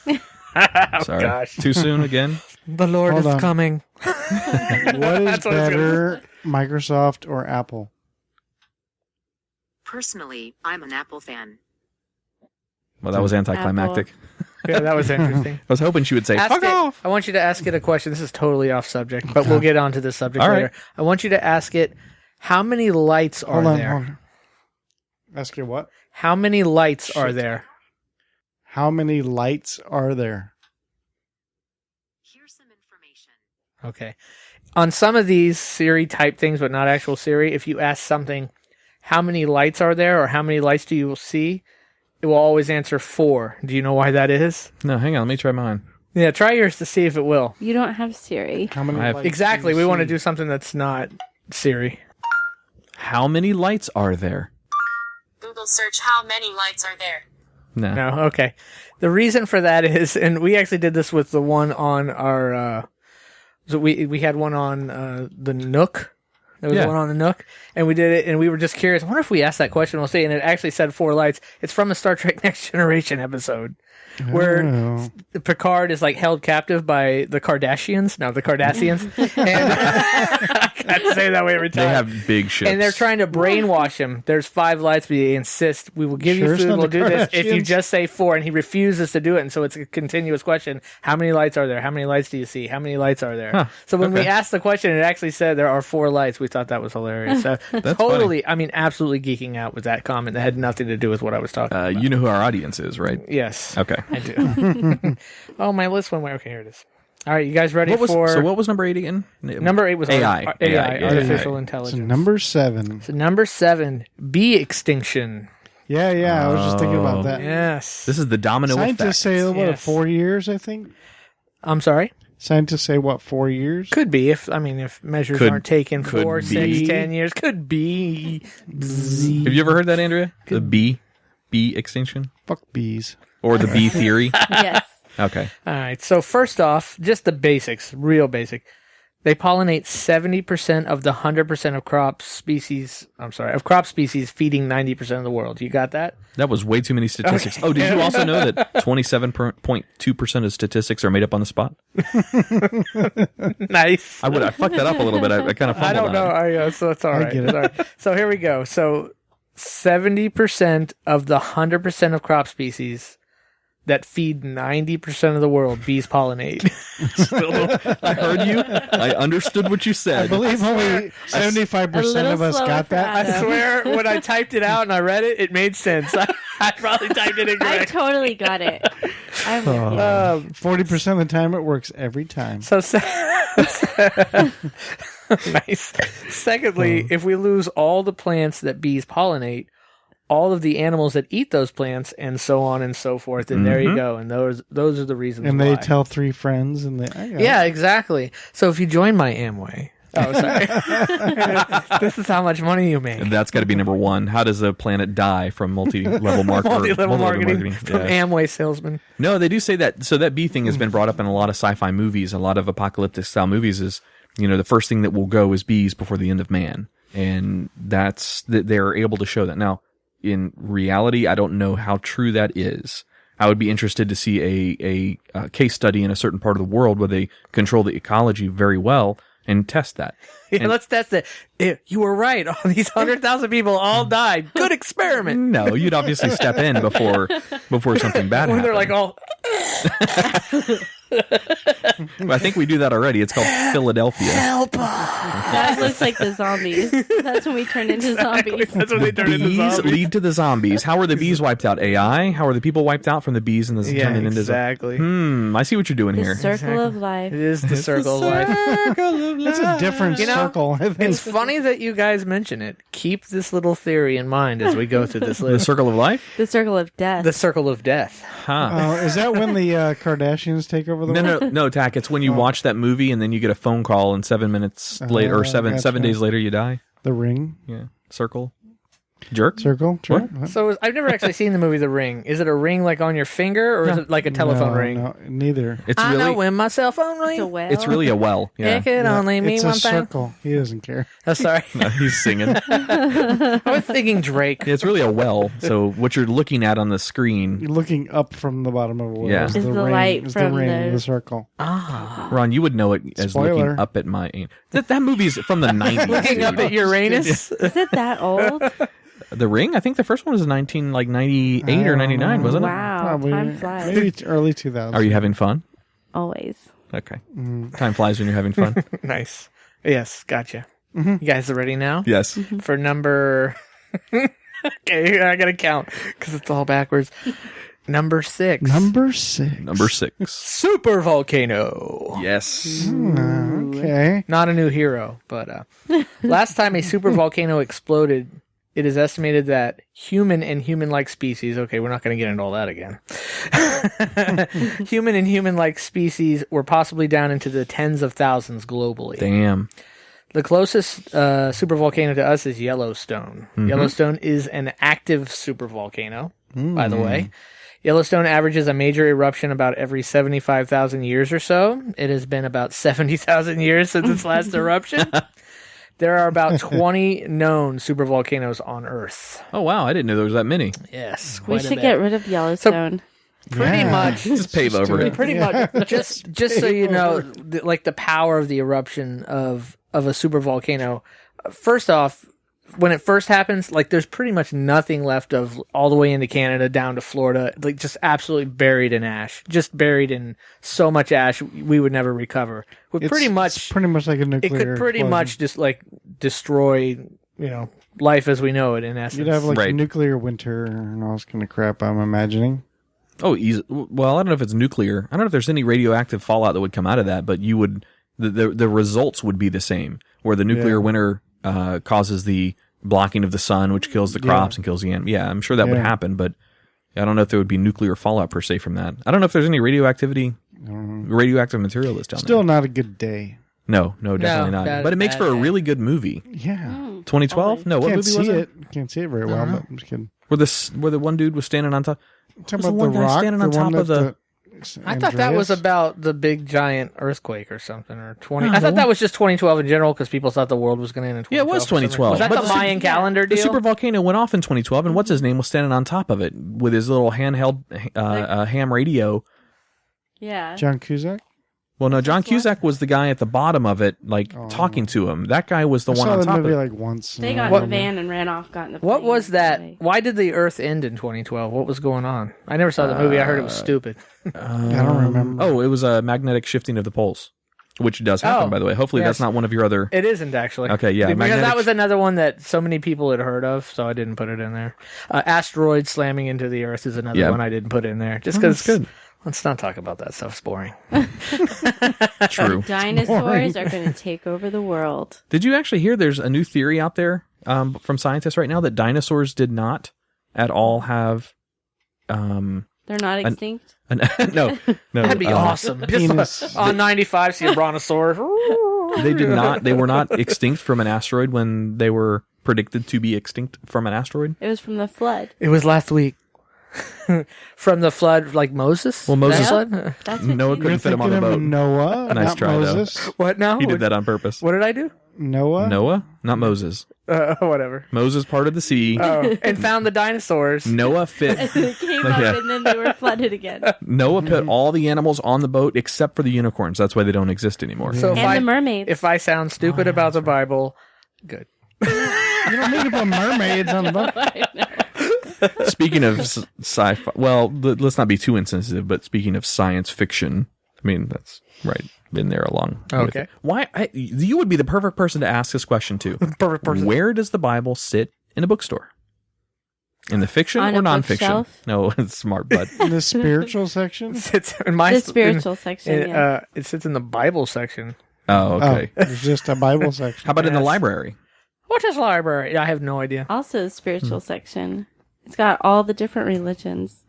S5: Sorry.
S6: Gosh.
S5: Too soon again?
S6: The Lord
S4: Hold
S6: is
S4: on.
S6: coming.
S4: What is better, Microsoft or Apple?
S7: Personally, I'm an Apple fan.
S5: Well, that was anticlimactic.
S6: Yeah, that was interesting.
S5: I was hoping she would say, fuck off.
S6: I want you to ask it a question. This is totally off subject, but we'll get onto this subject
S5: All
S6: later.
S5: right.
S6: I want you to ask it, how many lights are there?
S4: Hold on. Ask you what?
S6: How many lights are there?
S4: How many lights are there?
S7: Here's some information.
S6: Okay. On some of these Siri type things, but not actual Siri, if you ask something, how many lights are there or how many lights do you see? It will always answer 4. Do you know why that is?
S5: No, hang on. Let me try mine.
S6: Yeah, try yours to see if it will.
S2: You don't have Siri.
S4: How many
S5: I have-
S4: lights
S6: Exactly.
S4: do
S6: We
S4: you
S6: want to
S4: see?
S6: do something that's not Siri.
S5: How many lights are there?
S7: Google search how many lights are there.
S5: No.
S6: No, okay. The reason for that is, and we actually did this with the one on our, so we had one on the Nook. There was
S5: Yeah.
S6: one on the Nook, and we did it, and we were just curious. I wonder if we asked that question, we'll see. And it actually said 4 lights. It's from a Star Trek Next Generation episode where
S4: Oh.
S6: Picard is like held captive by the Kardashians. No, the Cardassians. And I got to say it that way every time.
S5: They have big ships.
S6: And they're trying to brainwash him. There's 5 lights, but they insist, we will give
S4: Sure
S6: you
S4: it's
S6: food,
S4: not
S6: we'll
S4: the
S6: do this if you
S4: Kardashians?
S6: just say 4. And he refuses to do it. And so it's a continuous question. How many lights are there? How many lights do you see? How many lights are there?
S5: Huh,
S6: So when we
S5: okay.
S6: asked the question, it actually said there are 4 lights. We thought that was hilarious. So totally, I mean, absolutely geeking out with that comment that had nothing to do with what I was talking about.
S5: You know who our audience is, right?
S6: Yes.
S5: Okay.
S6: I do. Oh, my list went where? Okay, here it is. All right, you guys ready for...
S5: So what was number 8 again?
S6: Number 8 was
S5: AI.
S6: AI, artificial
S5: AI.
S6: intelligence.
S4: So number 7.
S6: So number 7, bee extinction.
S4: Yeah, I was just thinking about that.
S6: Yes.
S5: This is the domino
S4: Scientists
S5: effect.
S4: say, what,
S6: Yes.
S4: 4 years, I think?
S6: I'm sorry?
S4: Scientists say, what, 4 years?
S6: Could be, if measures
S5: Could-
S6: aren't taken
S5: could
S6: 4, 6,
S5: be.
S6: 10 years. Could be.
S5: Have you ever heard that, Andrea? The bee extinction?
S4: Fuck bees.
S5: Or the bee theory?
S2: Yes.
S5: Okay.
S6: All right, so first off, just the basics, real basic. They pollinate 70% of the 100% of crop species feeding 90% of the world. You got that?
S5: That was way too many statistics. Oh, did you also know that 27.2% of statistics are made up on the spot?
S6: Nice.
S5: I fucked that up a little bit. I kind of fumbled
S6: I don't know.
S5: on it.
S6: So that's all right.
S4: get it.
S6: Sorry. So here we go. So 70% of the 100% of crop species that feed 90% of the world, bees pollinate.
S5: I heard you. I understood what you
S4: I
S5: said.
S4: believe only
S2: A
S4: 75%
S2: little
S4: of us
S2: slower
S4: got
S2: for
S4: that.
S6: I swear, when I typed it out and I read it, it made sense. I probably typed it
S2: I
S6: incorrect.
S2: totally got it. I'm with you.
S4: 40% of the time, it works every time.
S6: So, nice. Secondly, if we lose all the plants that bees pollinate, all of the animals that eat those plants, and so on and so forth, and there you go. And those are the reasons.
S4: And
S6: why.
S4: they tell 3 friends, and
S6: Yeah, exactly. So if you join my Amway, sorry, this is how much money you make.
S5: And that's got to be number 1. How does a planet die from multi-level
S6: Multi-level marketing from
S5: Yeah.
S6: Amway salesman.
S5: No, they do say that. So that bee thing has been brought up in a lot of sci-fi movies, a lot of apocalyptic style movies. Is the first thing that will go is bees before the end of man, and they're able to show that now. In reality, I don't know how true that is. I would be interested to see a case study in a certain part of the world where they control the ecology very well and test that.
S6: Yeah, let's test it. You were right. All these 100,000 people all died. Good experiment.
S5: No, you'd obviously step in before something bad
S6: When
S5: happened.
S6: they're like all,
S5: I think we do that already. It's called Philadelphia.
S2: That looks like the zombies. That's when we turn into zombies.
S6: That's when they turn into
S5: Bees
S6: zombies.
S5: lead to the zombies. How are the bees wiped out? AI? How are the people wiped out from the bees and the
S6: Yeah,
S5: turning into
S6: exactly.
S5: I see what you're doing
S2: The
S5: here.
S2: circle of life.
S6: It is the circle of life.
S4: It's a different
S6: You know,
S4: circle. I think.
S6: It's funny that you guys mention it. Keep this little theory in mind as we go through this
S5: The
S6: list.
S5: circle of life?
S2: The circle of death.
S6: The circle of death.
S5: Huh.
S4: Is that when the Kardashians take over the world?
S5: No, Tach. It's when you watch that movie and then you get a phone call and 7 minutes later, or seven
S4: gotcha.
S5: days later, you die.
S4: The Ring
S5: Yeah. Circle. Jerk?
S4: circle. Sure.
S6: So I've never actually seen the movie The Ring. Is it a ring like on your finger, or is it like a telephone
S4: No,
S6: ring?
S4: No, neither.
S5: It's
S6: I know
S5: really,
S6: when my cell phone
S2: It's a
S6: rings.
S2: whale.
S5: it's really a well. Yeah.
S6: It could only mean
S4: It's
S6: one
S4: a
S6: thing.
S4: circle. He doesn't care.
S6: Oh, sorry.
S5: No, he's singing.
S6: I was thinking Drake.
S5: It's really a well. So what you're looking at on the screen,
S4: You're looking up from the bottom of a well.
S5: Yeah.
S4: Is
S2: Is the
S4: ring,
S2: light
S4: is
S2: from
S4: the ring,
S2: the-
S4: the circle.
S5: Ron, you would know it as
S4: Spoiler.
S5: looking up at my. That movie's from the 90s.
S6: Looking up
S5: dude.
S6: at Uranus.
S2: Is it that old?
S5: The Ring. I think the first one was 98 or 99, wasn't it?
S2: Wow.
S4: Probably.
S2: Time flies.
S4: Maybe early 2000s.
S5: Are you having fun?
S2: Always.
S5: Okay. Time flies when you're having fun.
S6: Nice. Yes, gotcha. You guys are ready now?
S5: Yes.
S6: For number... Okay, I gotta count, because it's all backwards. Number 6.
S4: Number 6.
S5: Number 6.
S6: Super Volcano.
S5: Yes.
S4: Okay.
S6: Not a new hero, but last time a super volcano exploded, it is estimated that human and human-like species, okay, we're not going to get into all that again. Human and human-like species were possibly down into the tens of thousands globally.
S5: Damn.
S6: The closest supervolcano to us is Yellowstone. Yellowstone is an active supervolcano, by the way. Yellowstone averages a major eruption about every 75,000 years or so. It has been about 70,000 years since its last eruption. There are about 20 known supervolcanoes on Earth.
S5: Oh, wow. I didn't know there was that many.
S6: Yes,
S2: We
S6: quite a
S2: should
S6: bit.
S2: get rid of Yellowstone.
S6: Pretty much.
S5: Just pave over it.
S6: Pretty much. Just so you know, like the power of the eruption of a supervolcano. First off, when it first happens, like there's pretty much nothing left of all the way into Canada down to Florida, like just absolutely buried in ash, just buried in so much ash we would never recover. It's
S4: It's pretty much like a
S6: it
S4: nuclear
S6: could pretty
S4: explosion.
S6: much just like destroy, life as we know it in essence.
S4: You'd have like
S5: Right.
S4: nuclear winter and all this kind of crap, I'm imagining.
S5: Oh, easy. Well, I don't know if it's nuclear. I don't know if there's any radioactive fallout that would come out of that, but you would the results would be the same. Where the nuclear winter causes the blocking of the sun, which kills the crops and kills the animals. Yeah, I'm sure that would happen, but I don't know if there would be nuclear fallout per se from that. I don't know if there's any radioactive material that's down
S4: Still
S5: there.
S4: not a good day.
S5: No, definitely not.
S6: bad-
S5: But it makes for a
S6: bad
S5: really good movie.
S4: Yeah.
S5: 2012? No, what
S4: Can't
S5: movie
S4: see
S5: was it?
S4: it. Can't see it very well, but I'm just kidding.
S5: Where the one dude was standing on top.
S4: Talking
S5: was the
S4: about
S5: one
S4: the
S5: guy
S4: rock,
S5: standing on
S4: the one
S5: top of
S4: that
S6: I thought that was
S4: Andreas?
S6: about the big giant earthquake or something, or 20. I thought that was just 2012 in general because people thought the world was going to end in 2012.
S5: Yeah, it was
S6: for some reason.
S5: 2012.
S6: Was that
S5: But
S6: the
S5: the
S6: Mayan calendar
S5: The
S6: deal?
S5: super volcano went off in 2012, and what's his name was standing on top of it with his little handheld ham radio.
S2: Yeah.
S4: John Cusack.
S5: Well, no, John Cusack was the guy at the bottom of it, talking to him. That guy was the
S4: I
S5: one
S4: saw
S5: on
S4: the
S5: top of
S4: movie
S5: it.
S4: like once.
S2: They
S4: and
S2: got
S4: I
S2: in the
S4: remember-
S2: van and ran off, got in the
S6: What
S2: plane
S6: was that?
S2: away.
S6: Why did the Earth end in 2012? What was going on? I never saw the movie. I heard it was stupid.
S4: I don't remember.
S5: Oh, it was a magnetic shifting of the poles, which does happen,
S6: Oh,
S5: by the way. Hopefully,
S6: yes.
S5: that's not one of your other.
S6: It isn't actually.
S5: Okay, yeah,
S6: Because
S5: magnetic
S6: that was another one that so many people had heard of, so I didn't put it in there. Asteroid slamming into the Earth is another one I didn't put in there. Just because.
S5: good.
S6: Let's not talk about that stuff. It's boring.
S5: True.
S2: Dinosaurs are going to take over the world.
S5: Did you actually hear there's a new theory out there from scientists right now that dinosaurs did not at all have.
S2: They're not extinct.
S5: No.
S6: That'd be awesome.
S4: Penis.
S6: Just on 95, see a brontosaurus.
S5: They did not. They were not extinct from an asteroid when they were predicted to be extinct from an asteroid.
S2: It was from the flood.
S6: It was last week. From the flood, like Moses?
S5: Well, Moses-
S6: That flood?
S2: That's
S5: Noah
S2: what
S5: couldn't fit him on the
S4: Thinking of
S5: boat.
S4: Noah,
S5: Nice
S4: not
S5: try, though.
S4: Moses.
S6: What now?
S5: He did that on purpose.
S6: What did I do?
S4: Noah.
S5: Noah, not Moses.
S6: Whatever.
S5: Moses parted the sea.
S6: Oh, and found the dinosaurs.
S5: Noah fit.
S2: they came up
S5: Yeah.
S2: and then they were flooded again.
S5: Noah put all the animals on the boat except for the unicorns. That's why they don't exist anymore.
S6: So
S2: And the mermaids.
S6: if I sound stupid about the Bible, good.
S4: You don't need to put mermaids on the boat.
S2: I know.
S5: Speaking of sci-fi, well, let's not be too insensitive, but speaking of science fiction, I mean, that's right. Been there along.
S6: Okay.
S5: Why? You would be the perfect person to ask this question to.
S6: Perfect person.
S5: Where does the Bible sit in a bookstore? In the fiction
S2: On
S5: or
S2: a
S5: nonfiction?
S2: bookshelf?
S5: No, it's smart, bud.
S4: In the spiritual section?
S6: It's in my
S2: The spiritual section. Yeah.
S6: It sits in the Bible section.
S5: Oh, okay.
S4: Oh, it's just a Bible section.
S5: How about in the
S6: Yes.
S5: library?
S6: What is library? I have no idea.
S2: Also, the spiritual section. It's got all the different religions,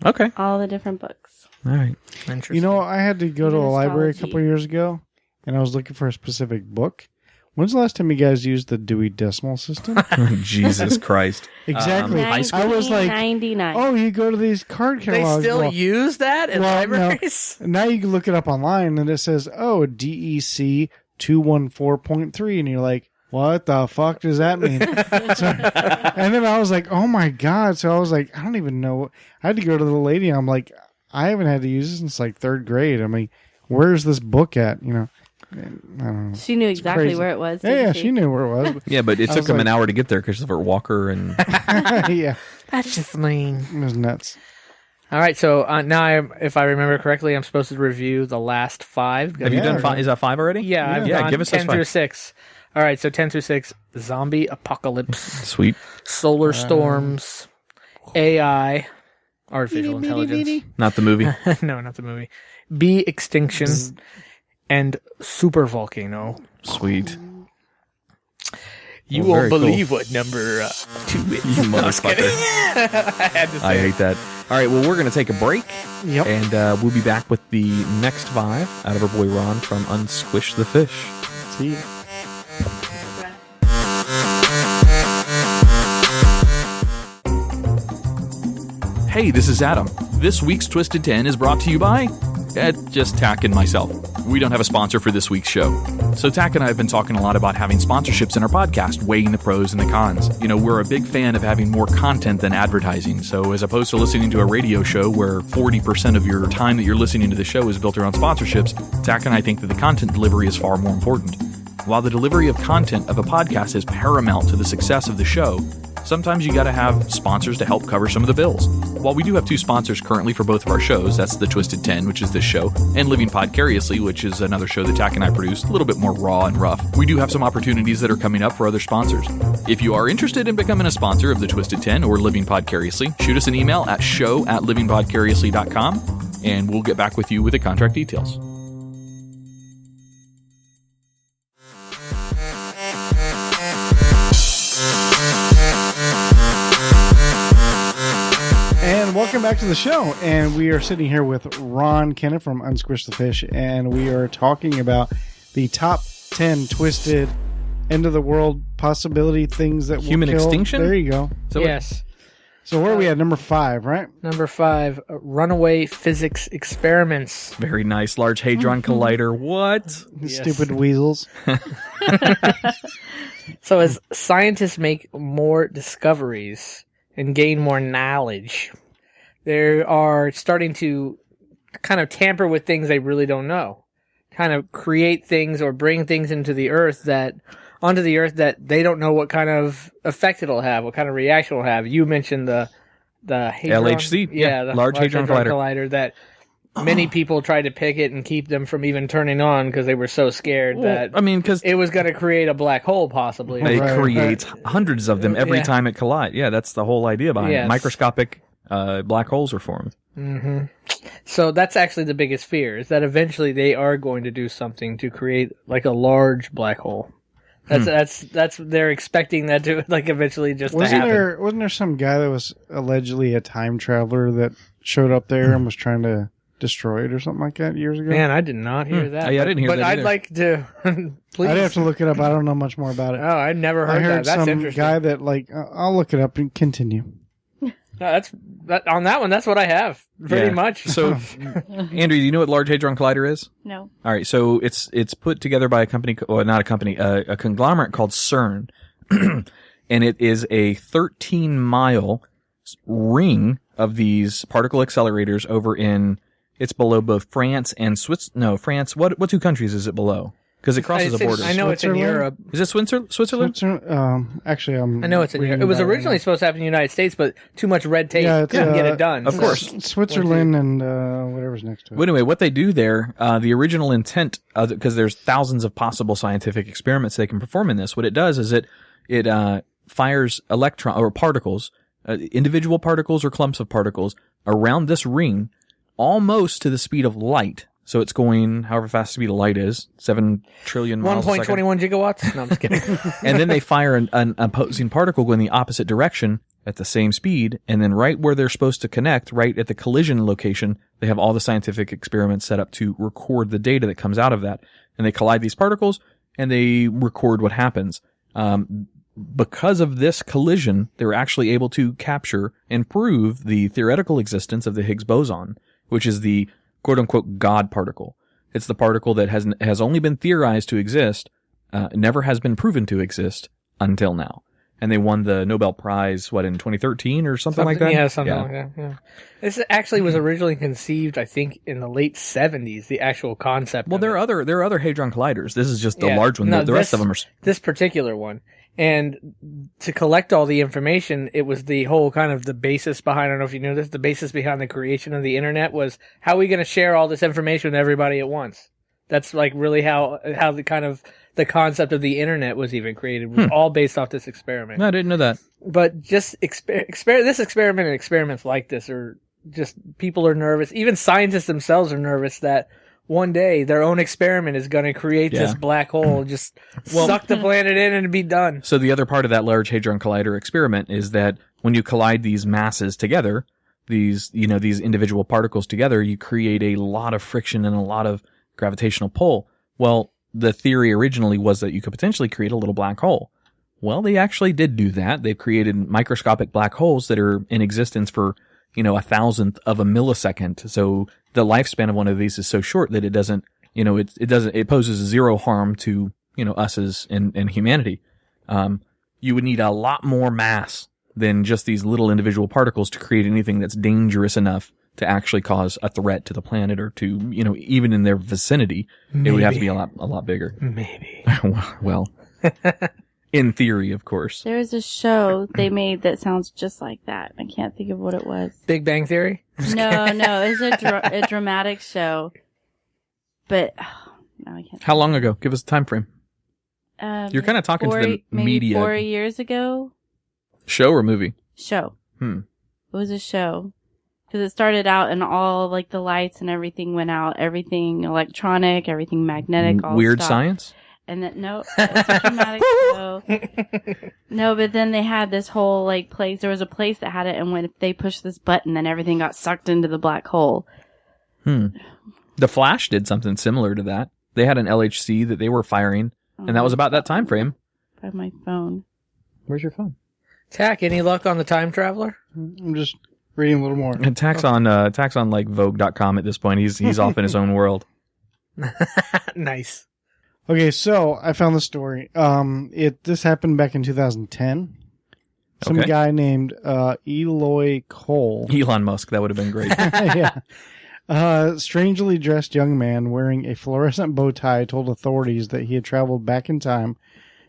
S5: Okay.
S2: all the different books.
S5: All right.
S6: Interesting.
S4: You know, I had to go to a library a
S2: Astrology.
S4: couple of years ago, and I was looking for a specific book. When's the last time you guys used the Dewey Decimal System?
S5: Jesus Christ.
S4: Exactly.
S5: High school.
S4: I was like,
S2: 1999.
S4: oh, you go to these card
S6: they
S4: catalogs.
S6: still
S4: well,
S6: use that in
S4: well, no.
S6: libraries?
S4: now you can look it up online, and it says, oh, DEC 214.3, and you're like, what the fuck does that mean? And then I was like, oh my God. So I was like, I don't even know. I had to go to the lady. I'm like, I haven't had to use this since like third grade. I mean, where's this book at? You know, and I don't know.
S2: She knew exactly
S4: crazy.
S2: where it was.
S4: Yeah,
S2: didn't
S4: yeah, she knew where it was.
S5: Yeah, but it
S4: I
S5: took
S4: was
S5: him
S4: like-
S5: an hour to get there because of her walker and
S4: Yeah,
S6: That's just mean.
S4: it was nuts.
S6: All right, so now, if I remember correctly, I'm supposed to review the last 5.
S5: Have you
S4: Yeah.
S5: done 5? Is that 5 already?
S6: Yeah, I've
S5: Yeah,
S6: gone
S5: give us those
S6: 10 through
S5: 5.
S6: 6. All right, so 10 through 6, zombie apocalypse,
S5: Sweet.
S6: solar storms, AI, artificial intelligence.
S5: Not the movie.
S6: No, not the movie. B, extinction, and super volcano.
S5: Sweet.
S6: You
S5: Well, very
S6: won't believe what number 2 is.
S5: You motherfucker.
S6: I had to say
S5: I hate that. All right, well, we're going to take a break.
S4: Yep.
S5: And we'll be back with the next 5 out of our boy Ron from Unsquish the Fish.
S4: See,
S5: Hey, this is Adam. This week's Twisted 10 is brought to you by just Tach and myself. We don't have a sponsor for this week's show. So Tach and I have been talking a lot about having sponsorships in our podcast, weighing the pros and the cons. You know, we're a big fan of having more content than advertising. So as opposed to listening to a radio show where 40% of your time that you're listening to the show is built around sponsorships, Tach and I think that the content delivery is far more important. While the delivery of content of a podcast is paramount to the success of the show, sometimes you gotta have sponsors to help cover some of the bills. While we do have 2 sponsors currently for both of our shows, that's the Twisted 10, which is this show, and Living Podcariously, which is another show that Tach and I produce, a little bit more raw and rough. We do have some opportunities that are coming up for other sponsors. If you are interested in becoming a sponsor of the Twisted 10 or Living Podcariously, shoot us an email at show@livingpodcariously.com, and we'll get back with you with the contract details.
S4: and welcome back to the show. And we are sitting here with Ron Canniff from Unsquish the Fish, and we are talking about the top 10 twisted end of the world possibility things that
S5: Human
S4: will kill.
S5: extinction?
S4: There you go.
S5: So
S6: yes.
S4: So where are we at? Number 5, right?
S6: Number 5, runaway physics experiments.
S5: very nice. Large Hadron Collider. What?
S6: Yes.
S4: Stupid weasels.
S6: So as scientists make more discoveries and gain more knowledge, they are starting to kind of tamper with things they really don't know. Kind of create things or bring things onto the earth that they don't know what kind of effect it'll have, what kind of reaction it'll have. You mentioned the Hadron,
S5: LHC, yeah,
S6: the
S5: Large Hadron
S6: Collider that many people tried to pick it and keep them from even turning on because they were so scared that
S5: I mean, because
S6: it was going to create a black hole, possibly.
S5: it
S4: Right,
S5: creates hundreds of them every
S6: Yeah.
S5: time it collides. Yeah, that's the whole idea behind
S6: Yes.
S5: it. Microscopic black holes are formed.
S6: So that's actually the biggest fear, is that eventually they are going to do something to create like a large black hole. That's they're expecting that to like eventually just to happen.
S4: Wasn't there some guy that was allegedly a time traveler that showed up there and was trying to destroy it or something like that years ago?
S6: Man, I did not hear that.
S5: Yeah, I didn't hear
S6: but
S5: that
S6: I'd
S5: either.
S6: like to. Please.
S4: I'd have to look it up. I don't know much more about it.
S6: Oh, I never
S4: I
S6: heard,
S4: heard
S6: that. That's
S4: some
S6: interesting.
S4: guy that I'll look it up and continue.
S6: No, on that one. That's what I have. Pretty
S5: Yeah.
S6: much.
S5: So, Andrew, do you know what Large Hadron Collider is?
S2: No.
S5: All right, so it's put together by a company, or not a company, a conglomerate called CERN, and it is a 13-mile ring of these particle accelerators over in. It's below both France and France. What 2 countries is it below? because it crosses a border.
S6: I know it's in
S4: Switzerland?
S6: Europe.
S5: Is it Switzerland?
S4: Actually,
S6: I know it's in Europe. It was originally supposed to happen in the United States, but too much red tape couldn't get it done.
S5: Of course.
S4: Switzerland and whatever's next to it.
S5: Well, anyway, what they do there, the original intent, because there's thousands of possible scientific experiments they can perform in this. What it does is it fires particles, individual particles or clumps of particles around this ring, almost to the speed of light. So it's going however fast the speed of light is, 7 trillion miles a second.
S6: 1.21 gigawatts? No, I'm just kidding.
S5: And then they fire an opposing particle going the opposite direction at the same speed, and then right where they're supposed to connect, right at the collision location, they have all the scientific experiments set up to record the data that comes out of that. And they collide these particles, and they record what happens. Because of this collision, they were actually able to capture and prove the theoretical existence of the Higgs boson, which is the quote-unquote God particle. It's the particle that has only been theorized to exist, never has been proven to exist until now. And they won the Nobel Prize, in 2013 or something like that?
S6: Yeah, something like that. Yeah. This actually was originally conceived, I think, in the late 70s, the actual concept.
S5: Well, there are other Hadron Colliders. This is just the large one. The rest of them are...
S6: This particular one. And to collect all the information, it was the whole kind of the basis behind, I don't know if you knew this, the basis behind the creation of the internet was, how are we going to share all this information with everybody at once? That's like really how the kind of the concept of the internet was even created, was all based off this experiment.
S5: No, I didn't know that.
S6: But just this experiment and experiments like this are just, people are nervous. Even scientists themselves are nervous that one day their own experiment is going to create this black hole, just suck the planet in and be done.
S5: So the other part of that Large Hadron Collider experiment is that when you collide these masses together, these individual particles together, you create a lot of friction and a lot of gravitational pull. Well, the theory originally was that you could potentially create a little black hole. Well, they actually did do that. They've created microscopic black holes that are in existence for, 1,000th of a millisecond. So the lifespan of one of these is so short that it doesn't, it poses zero harm to, us as in humanity. You would need a lot more mass than just these little individual particles to create anything that's dangerous enough to actually cause a threat to the planet or to, even in their vicinity. Maybe. It would have to be a lot bigger.
S6: Maybe.
S5: Well, in theory, of course.
S2: There was a show they made that sounds just like that. I can't think of what it was.
S6: Big Bang Theory?
S2: No, it was a dramatic show. But, no, I can't.
S5: How long ago? Give us a time frame. You're kind of talking to the media.
S2: 4 years ago.
S5: Show or movie?
S2: Show. It was a show. Because it started out and all, like, the lights and everything went out. Everything electronic, everything magnetic, all
S5: Weird
S2: stopped.
S5: Science?
S2: And then, no, it was a dramatic show. No, but then they had this whole, like, place. There was a place that had it, and when they pushed this button, then everything got sucked into the black hole.
S5: The Flash did something similar to that. They had an LHC that they were firing, and that was about that time frame.
S2: By my phone.
S5: Where's your phone?
S6: Tach, any luck on the time traveler?
S4: I'm just reading a little more.
S5: And Tach's on like Vogue.com at this point. He's off in his own world.
S6: Nice.
S4: Okay, so I found the story. This happened back in 2010. Some guy named Eloy Cole.
S5: Elon Musk, that would have been great.
S4: Yeah. Strangely dressed young man wearing a fluorescent bow tie told authorities that he had traveled back in time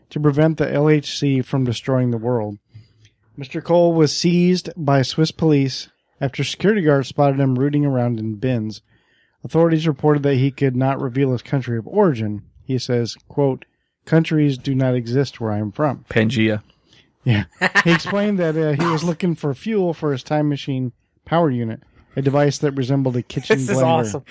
S4: to prevent the LHC from destroying the world. Mr. Cole was seized by Swiss police after security guards spotted him rooting around in bins. Authorities reported that he could not reveal his country of origin. He says, quote, "Countries do not exist where I am from."
S5: Pangea.
S4: Yeah. He explained that he was looking for fuel for his time machine power unit, a device that resembled a kitchen blender.
S6: This is awesome.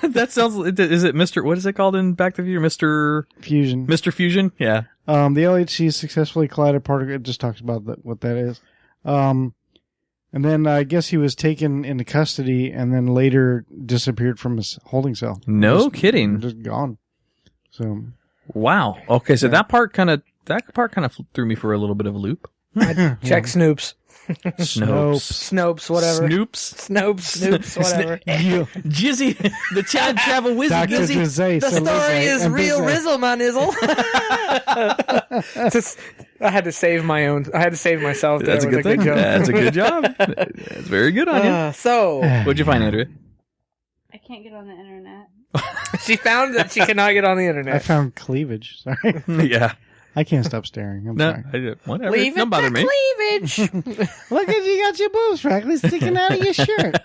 S5: That sounds... Is it Mr... What is it called in Back to the Future? Mr.
S4: Fusion.
S5: Mr. Fusion? Yeah.
S4: The LHC successfully collided particle. It just talks about what that is. And then I guess he was taken into custody and then later disappeared from his holding cell.
S5: No kidding.
S4: Just gone. So.
S5: Wow. Okay, so that part kind of threw me for a little bit of a loop.
S6: Check Snoops.
S5: Snopes,
S6: whatever.
S5: Snoops,
S6: whatever.
S5: Jizzy, the time travel wizard.
S4: Dr. Jizzy,
S6: The story is real Rizzle, my nizzle. I had to save my own. I had to save myself.
S5: That's a good thing. That's a good job. That's very good on you.
S6: So,
S5: what'd you find, Andrea?
S2: I can't get on the internet.
S6: She found that she cannot get on the
S4: I
S6: internet.
S4: found cleavage. Sorry.
S5: Yeah.
S4: I can't stop staring. I'm
S5: No,
S4: sorry.
S5: whatever.
S6: Leave
S5: Don't
S6: it
S5: bother
S6: to
S5: me.
S6: cleavage.
S4: Look at you got your boobs practically sticking out of your shirt.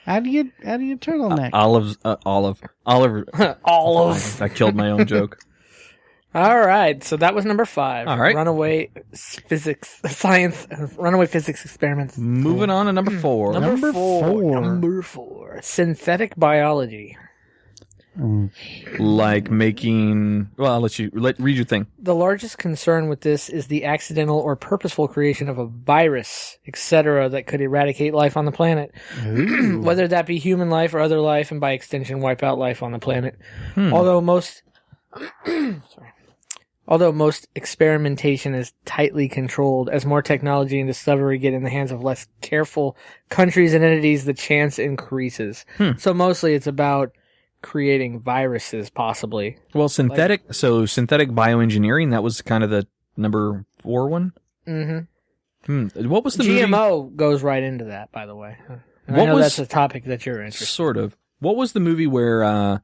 S4: Out of your turtleneck.
S5: Olive.
S6: Olive.
S5: I killed my own joke.
S6: All right, so that was number 5.
S5: All right.
S6: Runaway physics experiments.
S5: Moving on to number 4.
S4: Number four.
S6: Number 4. Synthetic biology.
S5: Like making. Well, I'll read your thing.
S6: The largest concern with this is the accidental or purposeful creation of a virus, etc., that could eradicate life on the planet. Whether that be human life or other life, and by extension wipe out life on the planet. Although most experimentation is tightly controlled, as more technology and discovery get in the hands of less careful countries and entities, the chance increases. So mostly it's about creating viruses, possibly.
S5: Well, synthetic bioengineering, that was kind of the number 4 one. What was the movie?
S6: GMO goes right into that, by the way. And
S5: What
S6: I know
S5: was-
S6: that's a topic that you're interested in.
S5: Sort of. What was the movie where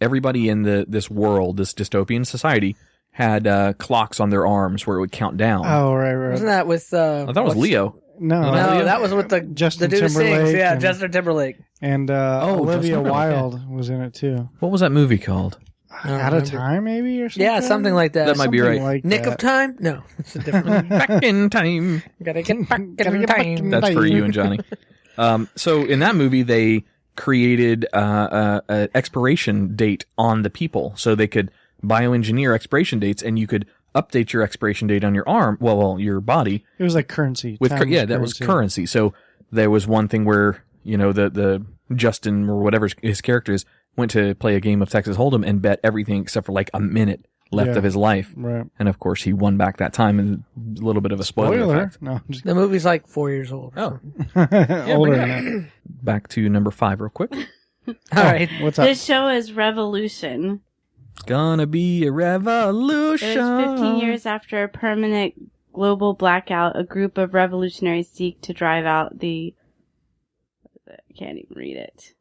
S5: everybody in this world, this dystopian society, had clocks on their arms where it would count down?
S4: Oh, right.
S6: Wasn't that with...
S5: I thought it was Leo.
S4: No.
S6: No, that was with the
S4: Justin
S6: the dude who sings.
S4: Timberlake
S6: Yeah,
S4: and-
S6: Justin Timberlake.
S4: And Olivia
S5: Justin Timberlake,
S4: Wilde was in it too.
S5: What was that movie called?
S4: Out of Time, maybe, or something?
S6: Yeah, something like that.
S5: That might be
S4: Something
S5: right.
S4: like
S6: Nick
S4: that.
S6: of Time? No, it's a different movie.
S5: Back in time.
S6: Gotta get back
S4: Gotta
S6: in
S4: get back
S6: time.
S4: in-
S5: That's for you and Johnny. So in that movie, they created an expiration date on the people, so they could bioengineer expiration dates, and you could update your expiration date on your arm, well, your body
S4: It was like currency.
S5: with
S4: Time
S5: that was currency. So there was one thing where the Justin or whatever his character is went to play a game of Texas Hold'em and bet everything except for like a minute left
S4: Yeah.
S5: of his life,
S4: Right.
S5: and of course he won back that time. And a little bit of a spoiler effect.
S4: No, I'm just
S6: The movie's like 4 years old.
S5: Oh,
S4: older than that.
S5: back to number 5 real quick.
S6: All right.
S4: What's up?
S2: This show is Revolution.
S5: Gonna be a revolution.
S2: It was 15 years after a permanent global blackout. A group of revolutionaries seek to drive out the... I can't even read it.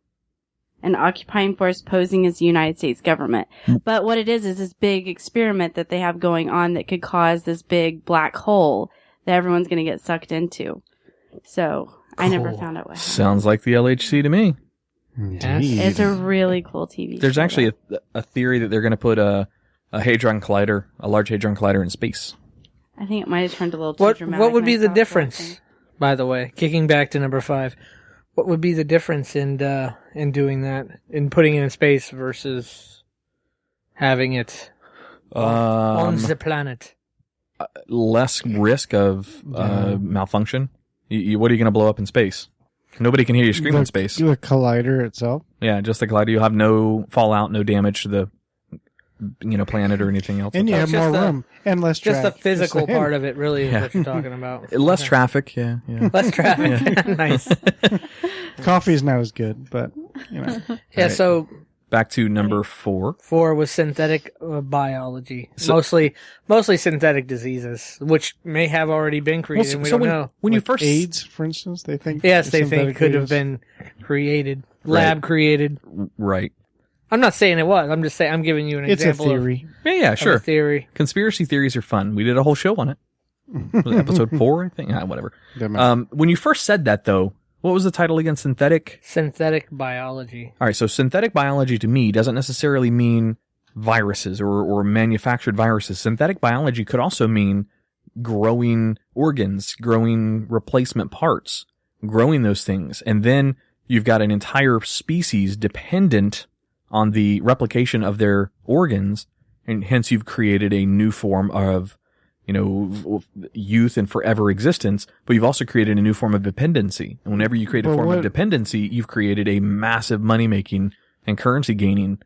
S2: An occupying force posing as the United States government. But what it is this big experiment that they have going on that could cause this big black hole that everyone's going to get sucked into. So I never found out what happened.
S5: Sounds like the LHC to me.
S4: Indeed.
S2: It's a really cool TV
S5: There's
S2: show,
S5: actually
S2: though.
S5: a theory that they're going to put a hadron collider, a large hadron collider in space.
S2: I think it might have turned a little too dramatic.
S6: What would be the
S2: myself,
S6: difference, by the way? Kicking back to number 5, what would be the difference in doing that, in putting it in space versus having it on the planet?
S5: Less risk of malfunction. What are you going to blow up in space? Nobody can hear you scream in space.
S4: The collider itself.
S5: Yeah, just the collider. You'll have no fallout, no damage to the planet or anything else.
S4: And you have
S6: Just
S4: more
S6: the-
S4: room and less
S6: Just the
S4: track.
S6: physical
S4: Just saying.
S6: part of it, really, is
S5: Yeah.
S6: what you're talking about.
S5: Less traffic. Yeah.
S6: Less traffic. Nice.
S4: Coffee's not as good, but
S6: Yeah,
S5: Right.
S6: so
S5: Back to number 4.
S6: 4 was synthetic biology. Mostly synthetic diseases, which may have already been created. We don't know.
S5: when you
S4: like
S5: first
S4: AIDS, for instance, they think.
S6: Yes, they think
S4: synthetic
S6: could have
S4: AIDS.
S6: been created, lab created.
S5: right.
S6: I'm not saying it was. I'm just saying I'm giving you an
S4: It's a
S6: example
S4: theory.
S5: Yeah,
S6: of
S5: sure.
S6: a theory.
S5: Conspiracy theories are fun. We did a whole show on it. Was it episode 4, I think. Whatever.
S4: Doesn't matter.
S5: When you first said that, though, what was the title again? Synthetic?
S6: Synthetic biology.
S5: All right, so synthetic biology to me doesn't necessarily mean viruses or manufactured viruses. Synthetic biology could also mean growing organs, growing replacement parts, growing those things. And then you've got an entire species dependent on the replication of their organs, and hence you've created a new form of youth and forever existence, but you've also created a new form of dependency. And whenever you create a
S4: But
S5: form
S4: what-
S5: of dependency, you've created a massive money-making and currency-gaining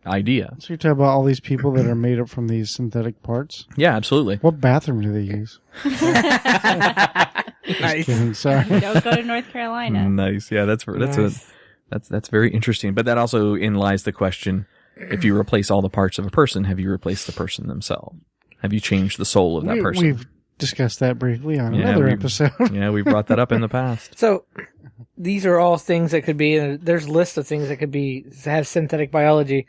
S5: idea.
S4: So you're talking about all these people that are made up from these synthetic parts.
S5: Yeah, absolutely.
S4: What bathroom do they use?
S6: Nice.
S4: Kidding, sorry.
S2: Don't go to North Carolina.
S5: Nice. Yeah, that's very interesting. But that also lies the question: if you replace all the parts of a person, have you replaced the person themselves? Have you changed the soul of that person?
S4: We've discussed that briefly on
S5: Yeah,
S4: another
S5: we-
S4: episode.
S5: Yeah, we brought that up in the past.
S6: So, these are all things that could be, there's lists of things that could be, have synthetic biology,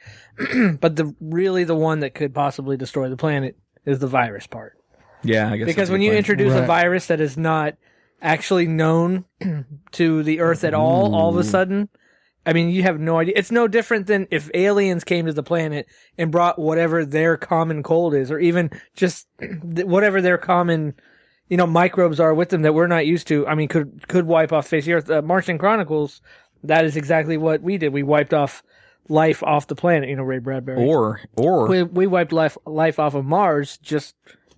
S6: but the one that could possibly destroy the planet is the virus part.
S5: Yeah, I guess.
S6: Because when you introduce a virus that is not actually known to the Earth at all of a sudden, I mean, you have no idea. It's no different than if aliens came to the planet and brought whatever their common cold is, or even just whatever their common, microbes are with them that we're not used to. I mean, could wipe off the face of the Earth. Martian Chronicles, that is exactly what we did. We wiped off life off the planet, Ray Bradbury.
S5: Or
S6: we wiped life off of Mars just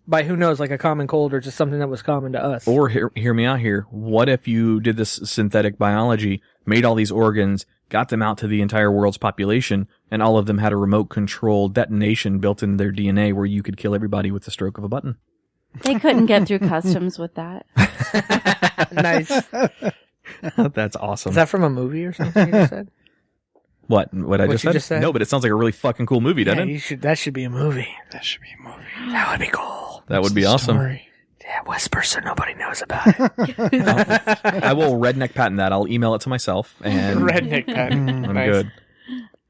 S6: by, who knows, like a common cold or just something that was common to us.
S5: Or hear me out here. What if you did this synthetic biology, made all these organs, got them out to the entire world's population, and all of them had a remote control detonation built into their DNA where you could kill everybody with the stroke of a button?
S2: They couldn't get through customs with that.
S6: Nice.
S5: That's awesome.
S6: Is that from a movie or something you just said?
S5: What I just said? No, but it sounds like a really fucking cool movie, doesn't it?
S6: That should be a movie.
S4: That should be a movie.
S6: That would be cool.
S5: That would be awesome.
S6: Story. Yeah, whisper so nobody knows about it.
S5: I will redneck patent that. I'll email it to myself and
S6: redneck patent.
S5: I'm
S6: Nice.
S5: good.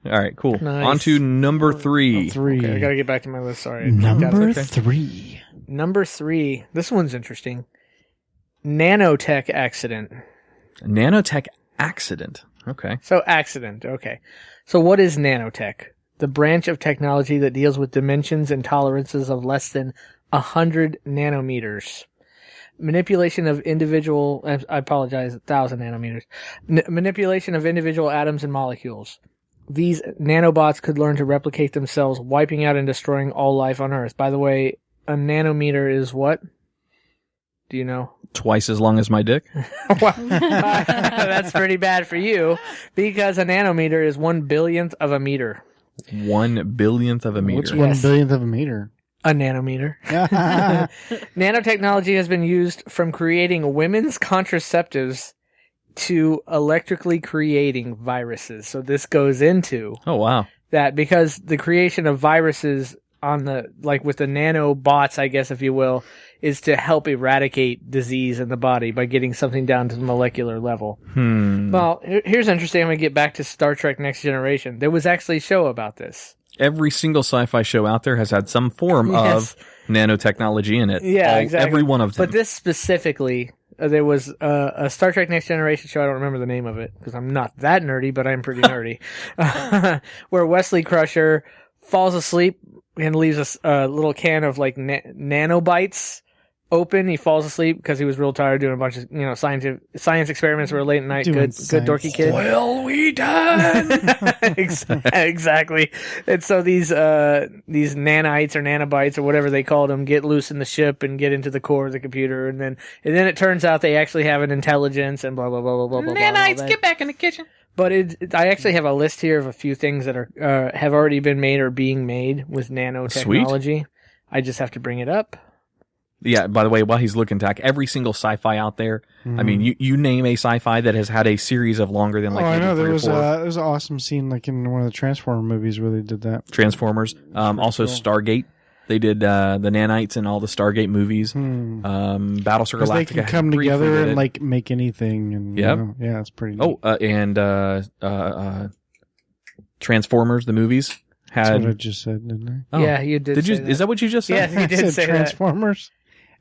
S5: All right, cool.
S6: Nice.
S5: On to number 3.
S6: Okay, I gotta get back to my list. Sorry.
S4: Number 3.
S6: Number 3. This one's interesting. Nanotech accident.
S5: Nanotech accident. Okay.
S6: So accident. Okay. So what is nanotech? The branch of technology that deals with dimensions and tolerances of less than 100 nanometers. Manipulation of individual, 1,000 nanometers. Manipulation of individual atoms and molecules. These nanobots could learn to replicate themselves, wiping out and destroying all life on Earth. By the way, a nanometer is what? Do you know?
S5: Twice as long as my dick?
S6: Well, that's pretty bad for you, because a nanometer is 1/1000th of a meter.
S5: 1/1000th of a meter.
S4: What's 1/1000th of a meter?
S6: A nanometer. Nanotechnology has been used from creating women's contraceptives to electrically creating viruses. So this goes into
S5: Oh, wow.
S6: that, because the creation of viruses on the, like with the nanobots, I guess, if you will, is to help eradicate disease in the body by getting something down to the molecular level. Well, here's interesting. I'm going to get back to Star Trek Next Generation. There was actually a show about this.
S5: Every single sci-fi show out there has had some form of nanotechnology in it.
S6: Yeah, exactly.
S5: Every one of them.
S6: But this specifically, there was a Star Trek Next Generation show. I don't remember the name of it because I'm not that nerdy, but I'm pretty nerdy. Where Wesley Crusher falls asleep and leaves a little can of like nanobites open. He falls asleep because he was real tired doing a bunch of science experiments were late at night. Good dorky kid.
S5: Well, we done.
S6: Exactly. And so these nanites or nanobites or whatever they called them get loose in the ship and get into the core of the computer, and then it turns out they actually have an intelligence and blah blah blah blah blah.
S5: Nanites, get back in the kitchen.
S6: But I actually have a list here of a few things that are have already been made or being made with nanotechnology.
S5: Sweet.
S6: I just have to bring it up.
S5: Yeah, by the way, while he's looking, Tach, every single sci-fi out there, I mean, you name a sci-fi that has had a series of longer than like
S4: I know. There was
S5: 4
S4: there was an awesome scene like in one of the Transformer movies where they did that.
S5: Transformers. Also
S4: cool.
S5: Stargate. They did the nanites in all the Stargate movies. Battlestar Galactica.
S4: They can come
S5: briefly
S4: together
S5: did
S4: and
S5: it.
S4: like make anything. And
S5: Yep.
S4: Yeah, it's pretty neat.
S5: And Transformers, the movies
S4: That's
S5: had.
S4: what I just said, didn't I?
S5: Oh.
S6: Yeah, you did.
S5: Did you?
S6: say that.
S5: Is that what you just said?
S6: Yeah, you did
S4: I said
S6: say that.
S4: Transformers.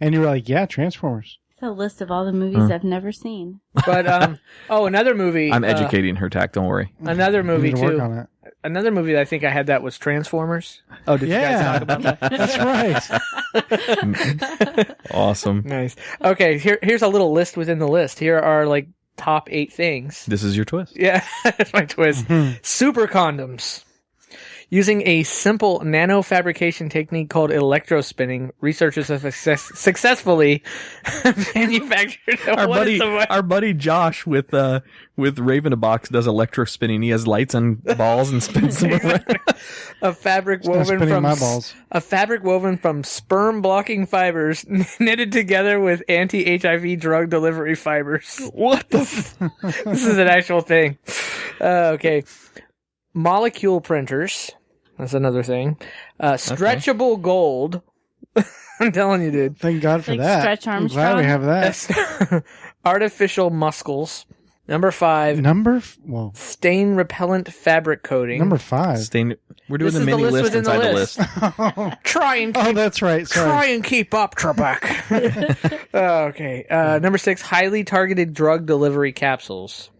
S4: And you were like, yeah, Transformers.
S2: It's a list of all the movies I've never seen.
S6: But another movie.
S5: I'm educating her, Tach. Don't worry.
S6: Another
S4: You
S6: movie
S4: need to work
S6: too.
S4: on it.
S6: Another movie that I think I had that was Transformers. Oh, did you guys talk about that?
S4: That's right.
S5: Awesome.
S6: Nice. Okay, here's a little list within the list. Here are like top 8 things.
S5: This is your twist.
S6: Yeah, that's my twist. Super condoms. Using a simple nanofabrication technique called electrospinning, researchers have successfully manufactured
S5: Our buddy Josh with Raven a Box does electrospinning. He has lights on balls and spins them around.
S6: a fabric
S4: Not
S6: woven
S4: spinning
S6: from
S4: my balls.
S6: a fabric woven from sperm blocking fibers knitted together with anti-HIV drug delivery fibers.
S5: What the?
S6: This is an actual thing. Okay. Molecule printers. That's another thing. Stretchable gold. I'm telling you, dude.
S4: Thank God for
S2: Like
S4: that.
S2: Stretch
S4: I'm glad we
S2: Armstrong?
S4: have that.
S6: Artificial muscles. Number 5,
S4: Well,
S6: stain repellent fabric coating.
S4: number 5.
S5: We're doing
S6: This
S5: the
S6: is the
S5: mini
S6: list
S5: list
S6: within the
S5: inside the
S6: list.
S5: list.
S6: Try and
S4: Oh, that's right.
S6: Try
S4: Sorry.
S6: and keep up, Trebek. Okay. Number 6, highly targeted drug delivery capsules.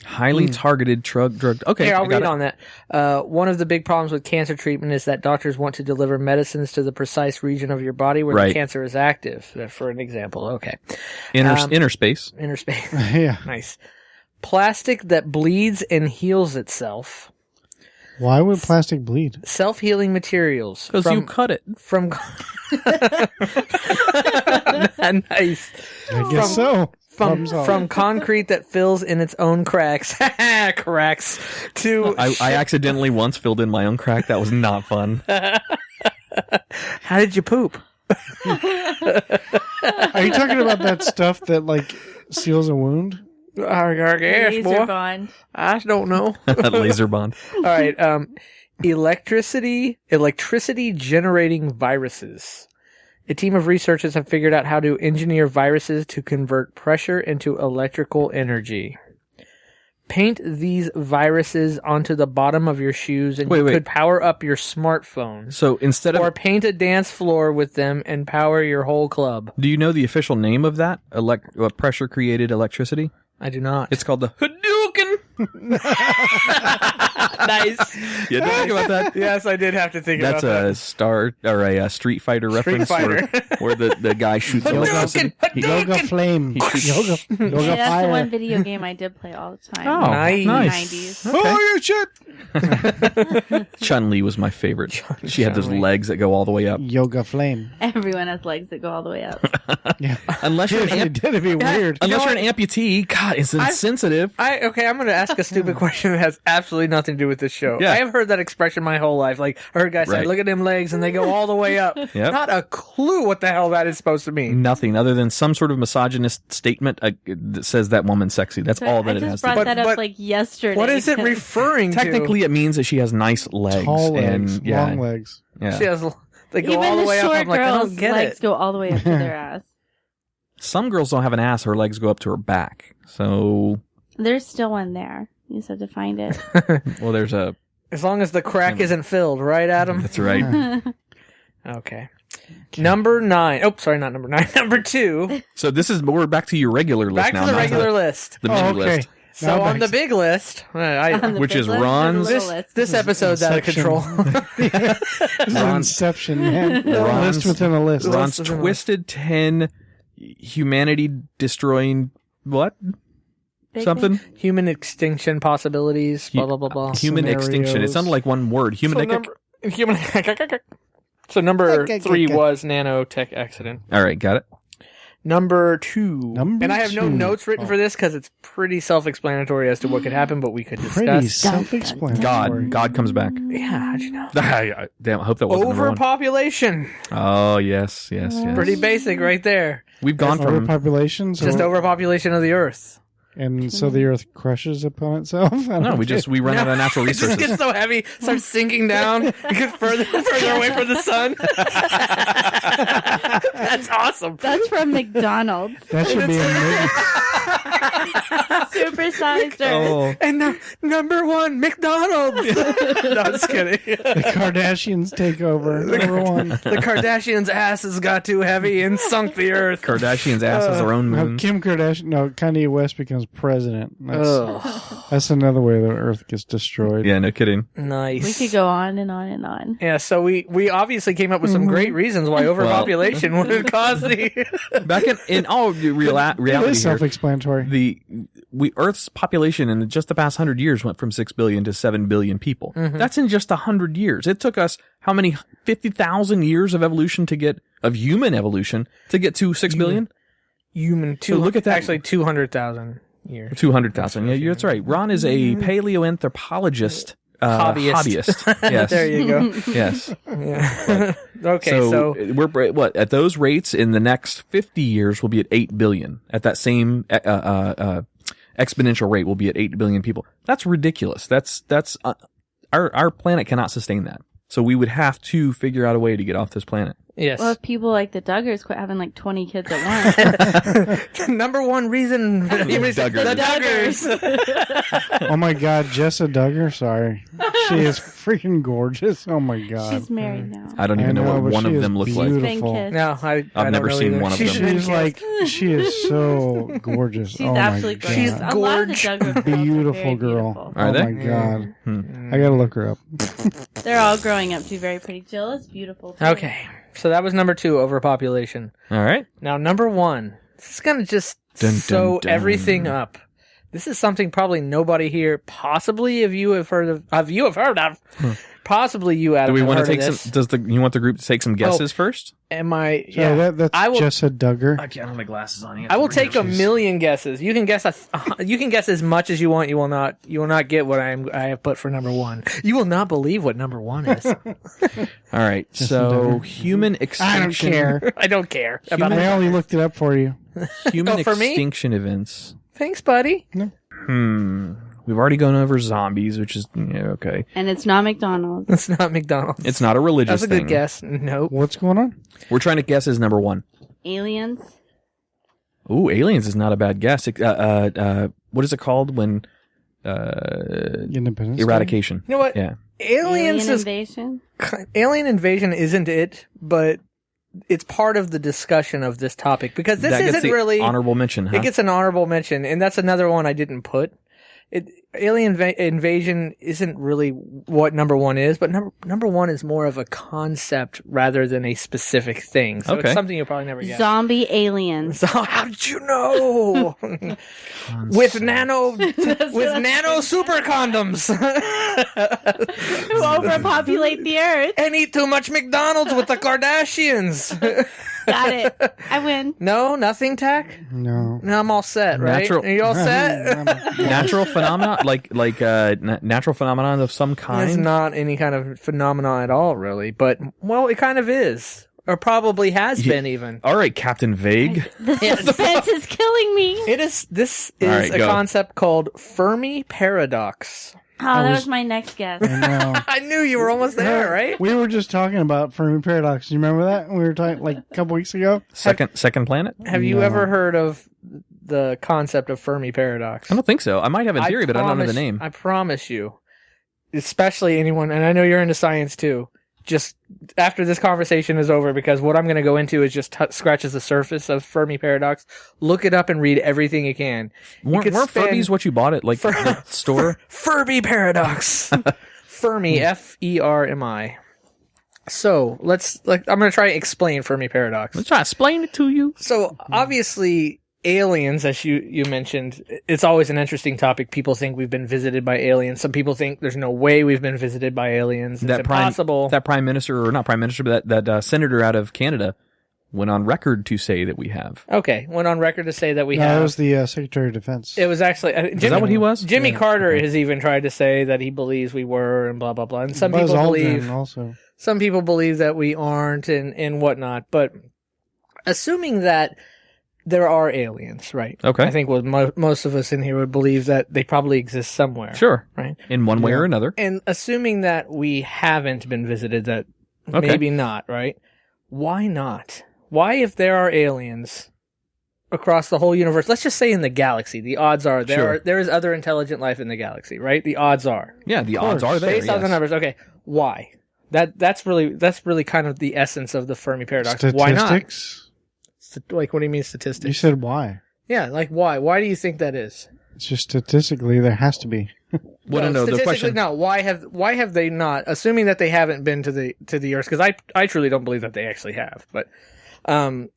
S5: Highly targeted drug. Okay,
S6: Here, I'll
S5: I got
S6: read
S5: it.
S6: on that. One of the big problems with cancer treatment is that doctors want to deliver medicines to the precise region of your body where the
S5: Right.
S6: cancer is active. For an example, okay.
S5: Inner space.
S6: Inner space.
S4: Yeah.
S6: Nice. Plastic that bleeds and heals itself.
S4: Why would plastic bleed?
S6: Self-healing materials.
S5: Because you cut it.
S6: From nice.
S4: I guess so.
S6: From concrete that fills in its own cracks. Cracks. To
S5: I accidentally once filled in my own crack. That was not fun.
S6: How did you poop?
S4: Are you talking about that stuff that like seals a wound?
S6: Yes,
S2: Laser
S6: boy.
S2: bond.
S6: I don't know.
S5: Laser bond.
S6: All right. Electricity generating viruses. A team of researchers have figured out how to engineer viruses to convert pressure into electrical energy. Paint these viruses onto the bottom of your shoes and you could power up your smartphone.
S5: So instead
S6: Or
S5: of,
S6: paint a dance floor with them and power your whole club.
S5: do you know the official name of that? Pressure created electricity?
S6: I do not.
S5: It's called the Hadouken.
S6: nice.
S5: You didn't think about that?
S6: Yes, I did have to think
S5: That's
S6: about
S5: a Star or a Street Fighter reference
S6: Fighter.
S5: Where the guy shoots electricity.
S4: Yoga flame. Yoga
S2: Yeah, that's
S4: fire.
S2: the one video game I did play all the time.
S5: Oh,
S6: Nice.
S5: nice.
S2: 90s.
S4: Oh, you shit.
S5: Chun-Li was my favorite. She had those legs that go all the way up.
S4: Yoga flame.
S2: Everyone has legs that go all the way up.
S4: Yeah.
S5: Unless you're an
S4: If it did, it'd be weird.
S5: Unless you're an amputee, God, it's insensitive.
S6: I'm going to ask a stupid question that has absolutely nothing to do with this show.
S5: Yeah.
S6: I have heard that expression my whole life. Like, I heard guys say,
S5: Right.
S6: look at them legs and they go all the way up.
S5: Yep.
S6: Not a clue what the hell that is supposed to mean.
S5: Nothing other than some sort of misogynist statement that says that woman's sexy. That's all that
S2: I
S5: it has
S2: just
S5: to
S2: brought
S5: do.
S2: that up
S6: But
S2: like yesterday.
S6: What is it
S2: because
S6: referring to?
S5: Technically, it means that she has nice legs.
S4: Tall legs.
S5: And, yeah,
S4: Long legs.
S5: yeah.
S6: She has, they go
S2: Even
S6: all the
S2: the
S6: way up.
S2: short
S6: I'm like, I
S2: girls'
S6: don't get
S2: legs
S6: it.
S2: go all the way up to their ass.
S5: Some girls don't have an ass. Her legs go up to her back. So,
S2: There's still one there. You just have to find it.
S5: well, there's a...
S6: As long as the crack isn't filled, right, Adam?
S5: That's right.
S6: Okay. Number 9. Oh, sorry, not number 9. Number 2.
S5: So this is... We're back to your regular list
S6: Back
S5: now.
S6: to the
S5: not
S6: regular list.
S5: The
S4: Oh,
S5: mini
S4: okay.
S5: list.
S6: So
S4: Now
S6: on
S4: back
S6: the big list,
S2: On the
S5: Which
S2: big
S5: is
S2: list or the
S5: Ron's-
S2: little list?
S6: this episode's out of
S4: Inception.
S6: control.
S4: This is Inception, man.
S5: Ron's-
S4: List within a list.
S5: Ron's
S6: List of
S5: Twisted 10 humanity destroying... What?
S2: Big
S5: Something?
S6: Human extinction possibilities, blah, blah, blah, blah.
S5: Human
S4: Scenarios.
S5: extinction. It sounded like one word.
S6: So number 3 was nanotech accident.
S5: All right, got it.
S6: Number 2.
S4: Number
S6: And I have no
S4: 2.
S6: notes written for this because it's pretty self-explanatory as to what could happen, but we could
S4: Pretty
S6: discuss.
S4: self-explanatory.
S5: God comes back.
S6: Yeah, how'd you know?
S5: Damn, I hope that wasn't number one.
S6: Overpopulation.
S5: Oh, yes.
S6: Pretty basic right there.
S5: We've gone from...
S4: Overpopulation.
S6: Just overpopulation of the Earth.
S4: And so the Earth crushes upon itself? I
S5: No,
S4: don't
S5: we
S4: get-
S5: we run out of natural
S6: It just
S5: resources.
S6: gets so heavy, starts sinking down, you get further away from the sun. That's awesome.
S2: That's from McDonald's.
S4: That should be a
S2: Supersized Earth.
S5: Oh,
S6: And number 1, McDonald's. No, I'm just kidding.
S4: movie. The Kardashians take over. Number one.
S6: The Kardashians' asses got too heavy and sunk the Earth.
S5: Kardashians' ass has their own
S4: No,
S5: moon.
S4: Kim Kardashian. No, Kanye West becomes president.
S6: Ugh.
S4: That's another way the Earth gets destroyed.
S5: Yeah, no kidding.
S6: Nice.
S2: We could go on and on and on.
S6: Yeah, so we obviously came up with some great reasons why overpopulation would cause the...
S5: Back in all
S4: It
S5: reality
S4: is
S5: here,
S4: self-explanatory.
S5: Earth's population in just the past 100 years went from 6 billion to 7 billion people. That's in just 100 years. It took us how many 50,000 years of evolution of human evolution to get to 6 billion?
S6: Human.
S5: So look at that.
S6: Actually, 200,000 years.
S5: 200,000. Yeah, that's right. Ron is a paleoanthropologist.
S6: Hobbyist.
S5: Yes.
S6: There you go.
S5: Yes.
S6: Yeah. Okay, so
S5: we're what at those rates in the next 50 years we'll be at 8 billion. At that same exponential rate we'll be at 8 billion people. That's ridiculous. That's our planet cannot sustain that. So we would have to figure out a way to get off this planet.
S6: Yes.
S2: Well, if people like the Duggars quit having like 20 kids at once.
S6: Number one reason. The Duggars.
S4: Oh my God, Jessa Duggar. Sorry, she is freaking gorgeous. Oh my God,
S2: She's married now.
S5: I don't even know
S4: but
S5: what one
S4: she
S5: of
S4: is
S5: them looks like.
S4: beautiful.
S2: Been kissed.
S6: No, I
S5: I've never
S6: don't know
S5: seen
S6: either.
S5: one of them.
S4: She's like, she is so gorgeous.
S2: She's
S4: oh my
S2: absolutely
S4: God.
S2: gorgeous.
S6: She's
S2: A lot of the
S6: gorge.
S2: Duggars girls
S4: Beautiful
S2: very
S4: girl.
S2: beautiful.
S5: Are
S4: oh
S5: they?
S4: my God,
S5: Hmm.
S4: I gotta look her up.
S2: They're all growing up to be very pretty. Jill is beautiful too.
S6: Okay. So that was number 2, overpopulation.
S5: All right.
S6: Now, number 1. This is going to just
S5: Dun, dun,
S6: sew
S5: dun.
S6: everything up. This is something probably nobody here, possibly if you have heard of, possibly you, Adam,
S5: Do we
S6: have
S5: want to
S6: heard
S5: take
S6: of
S5: some?
S6: this.
S5: You want the group to take some guesses first?
S6: Am I?
S4: So
S6: Yeah.
S4: that's
S6: I will-
S4: Jessa Duggar.
S5: I can't have my glasses on.
S6: I will take a million guesses. You can guess you can guess as much as you want. You will not get what I have put for number 1. You will not believe what number 1 is.
S5: All right. So human extinction.
S4: I don't care.
S6: I don't care
S5: Human-
S6: about
S4: I
S6: it.
S4: only looked it up for you.
S5: Human
S6: Oh, for me?
S5: extinction events.
S6: Thanks, buddy.
S5: We've already gone over zombies, which is okay.
S2: And it's not McDonald's.
S6: It's not McDonald's.
S5: It's not a religious
S6: That's a
S5: thing.
S6: good guess. Nope.
S4: What's going on?
S5: We're trying to guess as number 1.
S2: Aliens.
S5: Ooh, aliens is not a bad guess. What is it called when
S4: Independence Day?
S5: eradication?
S6: You know what?
S5: Yeah.
S6: Aliens
S2: Alien
S6: is
S2: invasion.
S6: Alien invasion isn't it, but it's part of the discussion of this topic because this
S5: That gets
S6: isn't
S5: the
S6: really
S5: honorable mention, huh?
S6: It gets an honorable mention, and that's another one I didn't put. Alien invasion isn't really what number 1 is, but number 1 is more of a concept rather than a specific thing. So
S5: Okay.
S6: it's something you'll probably never get.
S2: Zombie aliens.
S6: So how did you know? with nano super condoms
S2: Who overpopulate the earth.
S6: and eat too much McDonald's with the Kardashians.
S2: Got it. I win.
S6: No, nothing, Tach?
S4: No.
S6: No, I'm all set, right?
S5: Natural-
S6: Are you all set?
S5: Natural phenomena, natural phenomenon of some
S6: It's
S5: kind.
S6: not any kind of phenomenon at all, really. But, well, it kind of is. Or probably has been, even.
S5: All right, Captain Vague.
S2: The suspense is killing me.
S6: This is
S5: All right,
S6: a
S5: go.
S6: concept called Fermi paradox.
S2: Oh, that was my next guess.
S4: No.
S6: I knew you were almost there, right?
S4: We were just talking about Fermi paradox. You remember that? We were talking like a couple weeks ago.
S5: Second planet?
S6: Have you
S4: No.
S6: ever heard of the concept of Fermi paradox?
S5: I don't think so. I might have in theory, but I don't know the name.
S6: I promise you, especially anyone, and I know you're into science too, just after this conversation is over, because what I'm going to go into is just scratches the surface of Fermi paradox. Look it up and read everything you can.
S5: Weren't Furbies what you bought at like the store?
S6: Fermi paradox. Fermi, Fermi. So I'm going to try and explain Fermi paradox.
S5: Let's try to explain it to you.
S6: So obviously, aliens, as you mentioned, it's always an interesting topic. People think we've been visited by aliens. Some people think there's no way we've been visited by aliens. It's impossible.
S5: That prime minister, or not prime minister, but that senator out of Canada went on record to say that we have.
S6: Okay, went on record to say that we
S4: No,
S6: have.
S4: it was the Secretary of Defense.
S6: It was actually
S5: Is that what he was?
S6: Jimmy
S4: Yeah.
S6: Carter has even tried to say that he believes we were, and blah blah blah. And some
S4: Buzz
S6: people
S4: Aldrin
S6: believe
S4: also.
S6: some people believe that we aren't, and whatnot. But assuming that there are aliens, right?
S5: Okay.
S6: I think what most of us in here would believe that they probably exist somewhere.
S5: Sure.
S6: Right.
S5: In one way
S4: Yeah.
S5: or another.
S6: And assuming that we haven't been visited, that
S5: Okay.
S6: maybe not, right? Why not? Why, if there are aliens across the whole universe, let's just say in the galaxy, the odds are
S5: Sure.
S6: there is other intelligent life in the galaxy, right? The odds are.
S5: Yeah, the odds are there.
S6: Based on the
S5: yes.
S6: numbers. Okay. Why? That's really kind of the essence of the Fermi paradox. Why not?
S4: Statistics?
S6: Like, what do you mean statistics?
S4: You said why?
S6: Yeah, like why? Why do you think that is?
S4: It's just statistically there has to be.
S5: Well, no, the
S6: statistically,
S5: question.
S6: no. Why have they not? Assuming that they haven't been to the Earth, because I truly don't believe that they actually have. But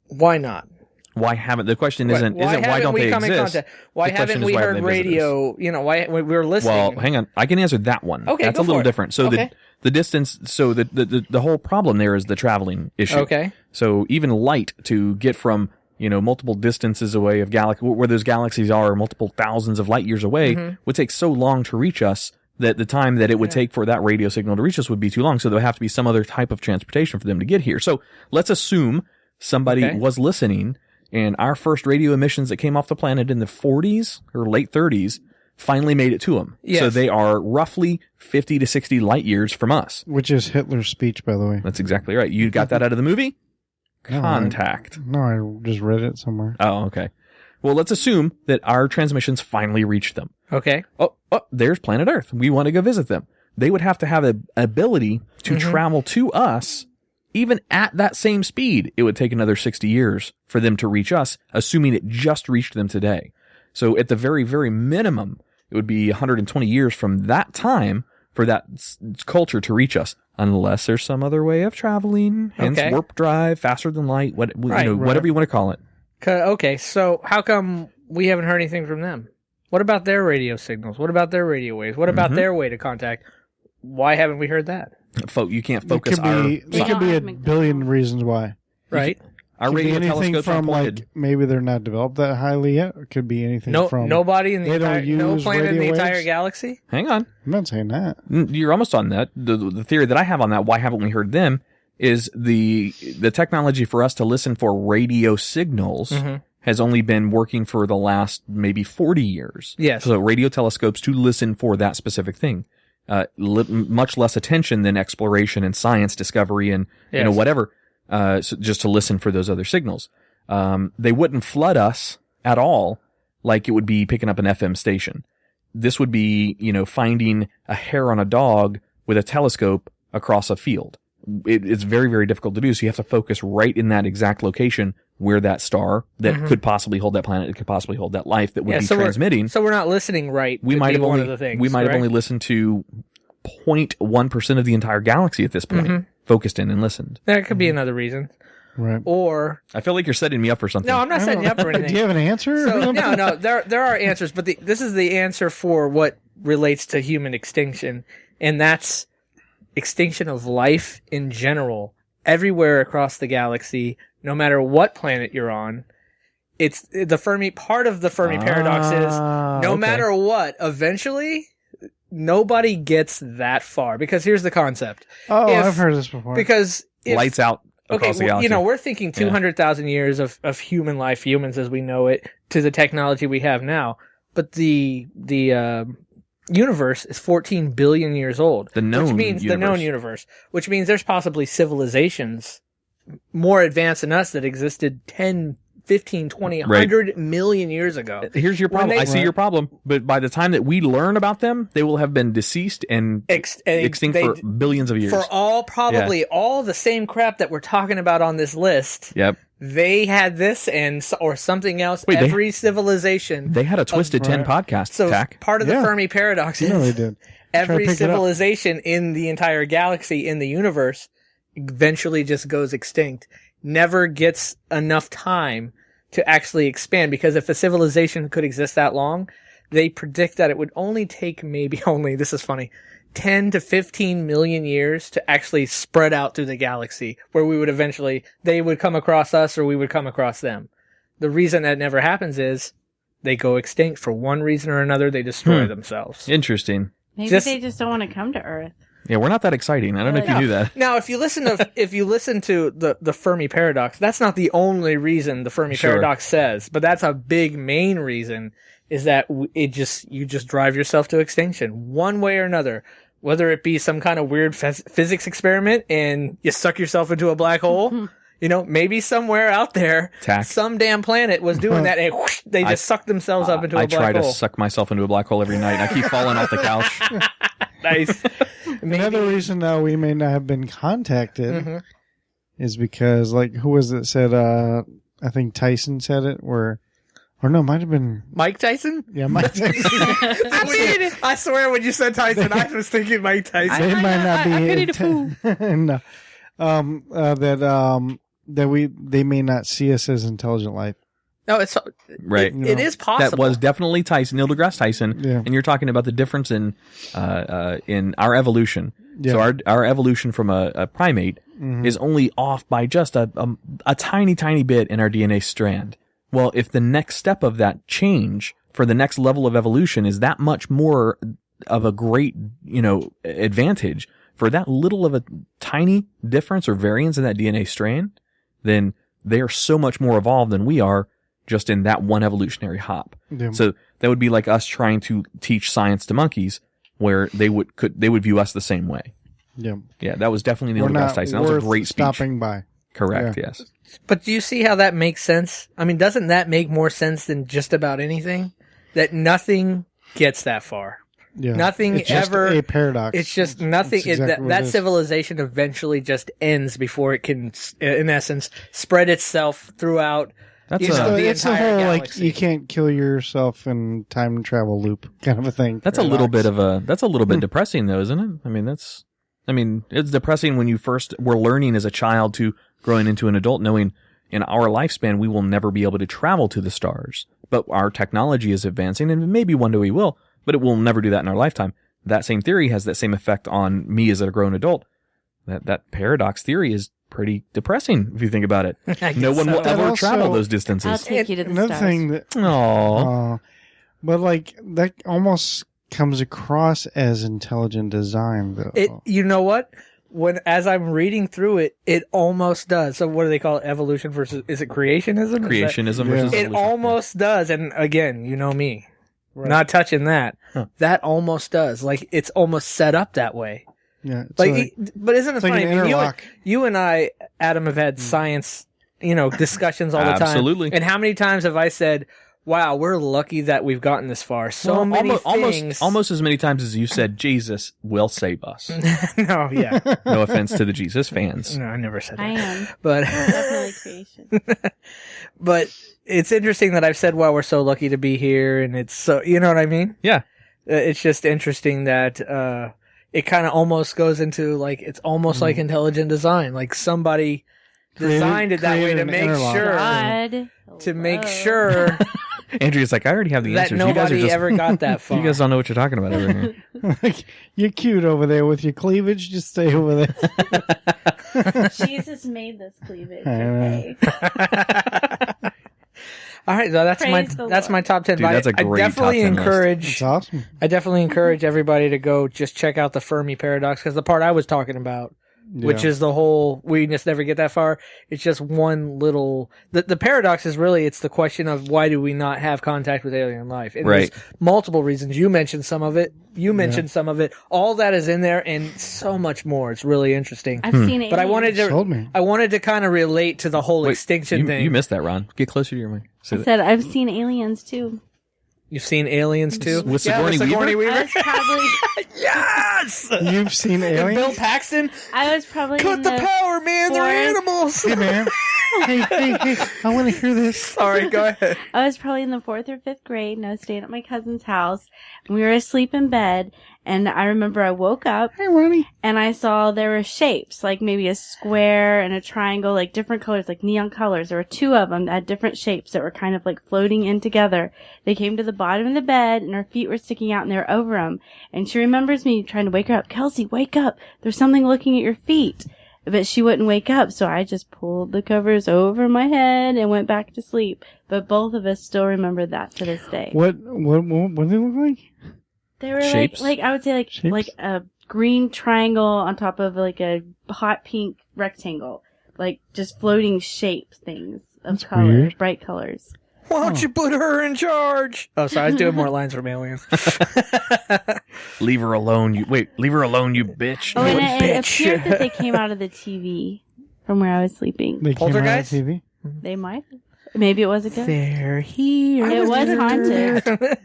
S6: why not?
S5: Why haven't the question isn't why
S6: haven't
S5: don't
S6: we
S5: they
S6: come in
S5: exist?
S6: contact? Why
S5: The question
S6: haven't
S5: is
S6: we
S5: why
S6: heard
S5: haven't they visited
S6: radio? You know, why we were listening?
S5: Well, hang on. I can answer that one.
S6: Okay,
S5: that's
S6: go
S5: a little
S6: for it.
S5: different. So
S6: Okay.
S5: the distance. So the whole problem there is the traveling issue.
S6: Okay.
S5: So even light to get from multiple distances away of where those galaxies are multiple thousands of light years away
S6: Mm-hmm.
S5: would take so long to reach us that the time that it would take for that radio signal to reach us would be too long. So there would have to be some other type of transportation for them to get here. So let's assume somebody
S6: Okay.
S5: was listening, and our first radio emissions that came off the planet in the 40s or late 30s finally made it to them.
S6: Yes.
S5: So they are roughly 50 to 60 light years from us.
S4: Which is Hitler's speech, by the way.
S5: That's exactly right. You got that out of the movie? contact.
S4: No, I just read it somewhere.
S5: Oh, okay. Well, let's assume that our transmissions finally reached them.
S6: Okay.
S5: Oh, there's planet Earth. We want to go visit them. They would have to have an ability to travel to us, even at that same speed. It would take another 60 years for them to reach us, assuming it just reached them today. So at the very, very minimum, it would be 120 years from that time for that culture to reach us, unless there's some other way of traveling, hence warp drive, faster than light, whatever you want to call it.
S6: Okay, so how come we haven't heard anything from them? What about their radio signals? What about their radio waves? What about their way to contact? Why haven't we heard that?
S5: You can't focus
S4: there could be a billion reasons why.
S6: Right.
S5: Our radio telescopes
S4: from
S5: are
S4: like maybe they're not developed that highly yet. It could be anything from
S6: nobody in the no planet in the entire
S4: waves?
S6: galaxy.
S5: Hang on,
S4: I'm not saying that.
S5: You're almost on that. The theory that I have on that, why haven't we heard them, is the technology for us to listen for radio signals has only been working for the last maybe 40 years.
S6: Yes.
S5: So radio telescopes to listen for that specific thing. Much less attention than exploration and science discovery and whatever. So just to listen for those other signals. They wouldn't flood us at all like it would be picking up an FM station. This would be, finding a hair on a dog with a telescope across a field. It's very, very difficult to do. So you have to focus right in that exact location where that star that could possibly hold that planet, it could possibly hold that life that would be transmitting.
S6: So we're not listening right.
S5: We might have
S6: one of the things,
S5: only listened to 0.1% of the entire galaxy at this point. Focused in and listened.
S6: That could be another reason.
S4: Right.
S6: Or
S5: I feel like you're setting me up for something.
S6: No, I'm not setting you up for anything.
S4: Do you have an answer?
S6: So, no, there are answers, but this is the answer for what relates to human extinction, and that's extinction of life in general, everywhere across the galaxy, no matter what planet you're on. It's the Fermi part of the Fermi paradox is no matter what, eventually nobody gets that far, because here's the concept.
S4: I've heard this before.
S6: Because
S5: lights out across the galaxy.
S6: We're thinking 200,000 years of human life, humans as we know it, to the technology we have now. But the universe is 14 billion years old.
S5: The known
S6: universe, which means there's possibly civilizations more advanced than us that existed 10, 15, 20, 100 million years ago.
S5: Here's your problem. I see your problem. But by the time that we learn about them, they will have been deceased and extinct for billions of years.
S6: For all the same crap that we're talking about on this list.
S5: Yep.
S6: They had this or something else. Every civilization.
S5: They had a Twisted 10 podcast.
S6: So
S5: Tach.
S6: part of the Fermi paradox is
S4: they did.
S6: Every civilization in the entire galaxy, in the universe, eventually just goes extinct. Never gets enough time to actually expand, because if a civilization could exist that long, they predict that it would only take this is funny, 10 to 15 million years to actually spread out through the galaxy, where they would come across us or we would come across them. The reason that never happens is they go extinct for one reason or another. They destroy themselves.
S5: Interesting.
S2: Maybe they just don't want to come to Earth.
S5: Yeah, we're not that exciting. I don't know if you knew that.
S6: Now, if you listen to the Fermi paradox, that's not the only reason the Fermi paradox says, but that's a big main reason, is that you just drive yourself to extinction one way or another. Whether it be some kind of weird physics experiment and you suck yourself into a black hole, maybe somewhere out there, some damn planet was doing that, and whoosh, they just sucked themselves up into a black hole.
S5: I try to suck myself into a black hole every night. I keep falling off the couch.
S6: Nice.
S4: Another reason though we may not have been contacted is because, who was it said? I think Tyson said it. Or no, it might have been
S6: Mike Tyson.
S4: Yeah, Mike Tyson.
S6: I swear, when you said Tyson, I was thinking Mike Tyson.
S4: They might not be. No. They may not see us as intelligent life.
S6: No, it's
S5: right.
S6: It is possible.
S5: That was definitely Tyson, Neil deGrasse Tyson, and you're talking about the difference in our evolution. Yeah. So our evolution from a primate is only off by just a tiny, tiny bit in our DNA strand. Well, if the next step of that change for the next level of evolution is that much more of a great, advantage for that little of a tiny difference or variance in that DNA strand, then they are so much more evolved than we are just in that one evolutionary hop. Yeah. So that would be like us trying to teach science to monkeys, where they would view us the same way.
S4: Yeah.
S5: Yeah, that was definitely Neil deGrasse Tyson. That was a great speech.
S4: Stopping by.
S5: Correct.
S4: Yeah.
S5: Yes.
S6: But do you see how that makes sense? I mean, doesn't that make more sense than just about anything? That nothing gets that far.
S4: Yeah.
S6: Nothing
S4: it's just
S6: ever.
S4: a paradox.
S6: It's just nothing.
S4: That's exactly what it
S6: That
S4: is.
S6: civilization eventually just ends before it can, in essence, spread itself throughout.
S5: That's
S6: You know, the
S4: It's the
S6: entire
S4: whole like
S6: galaxy.
S4: you can't kill yourself in time travel loop kind of a thing.
S5: That's a little bit
S4: Paradox.
S5: depressing though, isn't it? I mean, it's depressing when you first were learning as a child to growing into an adult, knowing in our lifespan we will never be able to travel to the stars. But our technology is advancing, and maybe one day we will, but it will never do that in our lifetime. That same theory has that same effect on me as a grown adult. That paradox theory is pretty depressing if you think about it. No one will
S4: But
S5: ever
S4: also-
S5: travel those
S2: I'll
S5: distances.
S2: take you to the
S4: Another
S2: stars.
S4: thing that
S5: Aww.
S4: but like that almost comes across as intelligent design though.
S6: You know what? As I'm reading through it, it almost does. So what do they call it? Evolution versus, is it creationism? Is that-
S5: Creationism versus
S6: It
S5: evolution.
S6: almost does. And again, you know me. Not touching that.
S5: Huh.
S6: That almost does. Like, it's almost set up that way.
S4: Yeah, it's
S6: Like, but isn't it
S4: it's like
S6: funny?
S4: an
S6: I mean,
S4: interlock.
S6: you and I, Adam, have had science, discussions all the time.
S5: Absolutely.
S6: And how many times have I said, wow, we're lucky that we've gotten this far. So many things.
S5: almost as many times as you said, Jesus will save us.
S6: No, yeah.
S5: No offense to the Jesus fans.
S6: No, I never said that.
S2: I am.
S6: But,
S2: Definitely creation.
S6: but it's interesting that I've said, wow, we're so lucky to be here. And it's so, you know what I mean?
S5: Yeah.
S6: It's just interesting that, it kind of almost goes into like, it's almost like intelligent design. Like somebody designed it that way
S4: created
S6: to
S4: an
S6: make
S4: interlock.
S6: sure,
S2: God.
S6: to make
S2: Hello.
S6: sure
S5: Andrea's like, I already have the
S6: that
S5: answers. You guys are
S6: nobody
S5: just,
S6: ever got that far.
S5: you guys don't know what you're talking about over here.
S4: Like, you're cute over there with your cleavage. Just stay over there.
S2: Jesus made this cleavage.
S4: I know.
S2: Okay.
S6: All right, so that's
S2: Praise the
S6: my
S2: Lord.
S6: top 10.
S5: Dude,
S6: But
S5: that's a
S6: I
S5: great
S6: definitely
S5: top 10 list.
S6: encourage.
S4: It's awesome.
S6: I definitely encourage everybody to go just check out the Fermi paradox, because the part I was talking about, which
S4: Yeah.
S6: is the whole we just never get that far. It's just one little. The paradox is really, it's the question of why do we not have contact with alien life? And
S5: Right.
S6: there's multiple reasons. You mentioned some of it. You mentioned some of it. All that is in there, and so much more. It's really interesting.
S2: I've seen it.
S6: But I wanted
S4: Sold me.
S6: to kind of relate to the whole
S5: Wait,
S6: extinction thing.
S5: You missed that, Ron. Get closer to your mic. Say
S2: I
S5: that.
S2: said I've seen aliens too.
S6: You've seen Aliens too?
S5: With Sigourney Weaver?
S2: I was probably
S6: Yes!
S4: You've seen
S6: And Bill
S4: aliens?
S6: Paxton?
S2: I was probably
S6: Cut
S2: in
S6: the power, man! They're
S2: fourth-
S6: animals!
S4: Hey man. hey, I want to hear this.
S6: Sorry, go ahead.
S2: I was probably in the 4th or 5th grade, and I was staying at my cousin's house. And we were asleep in bed, and I remember I woke up,
S4: Hey Ronnie.
S2: and I saw there were shapes, like maybe a square and a triangle, like different colors, like neon colors. There were 2 of them that had different shapes that were kind of like floating in together. They came to the bottom of the bed, and her feet were sticking out, and they were over them. And she remembers me trying to wake her up. Kelsey, wake up! There's something looking at your feet. But she wouldn't wake up, so I just pulled the covers over my head and went back to sleep. But both of us still remember that to this day.
S4: What do they look like?
S2: They were
S5: Shapes?
S2: like I would say
S4: Shapes?
S2: like a green triangle on top of like a hot pink rectangle, like just floating shape things of
S4: That's
S2: color,
S4: weird.
S2: bright colors.
S6: Why don't you put her in charge? Oh, sorry, I was doing more lines from Aliens.
S5: Leave her alone, you bitch.
S2: Oh, and it
S6: bitch.
S2: appeared that they came out of the TV from where I was sleeping.
S4: They came out of
S6: Poltergeist?
S4: TV.
S2: They might. Maybe it was a ghost.
S6: They're here.
S2: It was haunted.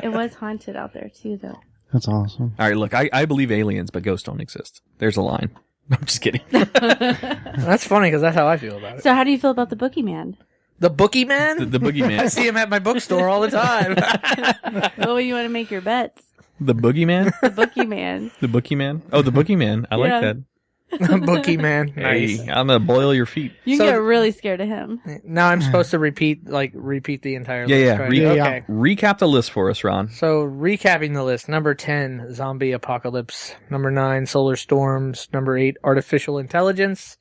S2: It was haunted out there too, though.
S4: That's awesome.
S5: All right, look, I believe aliens, but ghosts don't exist. There's a line. I'm just kidding.
S6: That's funny, because that's how I feel about it.
S2: So, how do you feel about the Boogeyman?
S6: The Bookie Man?
S5: The
S6: I
S5: boogeyman.
S6: see him at my bookstore all the time.
S2: Oh, you want to make your bets?
S5: The boogeyman?
S2: The Boogeyman.
S5: The boogeyman? Oh, the boogeyman. I
S2: Yeah.
S5: like that.
S6: Bookie Man. Nice.
S5: Hey, I'm gonna boil your feet.
S2: You
S6: So-
S2: get really scared of him.
S6: Now I'm supposed to repeat the entire
S5: Yeah,
S6: list,
S5: yeah.
S6: right?
S4: Yeah.
S6: Okay.
S5: Recap the list for us, Ron.
S6: So, recapping the list. Number 10, zombie apocalypse. Number 9, solar storms. Number 8, artificial intelligence.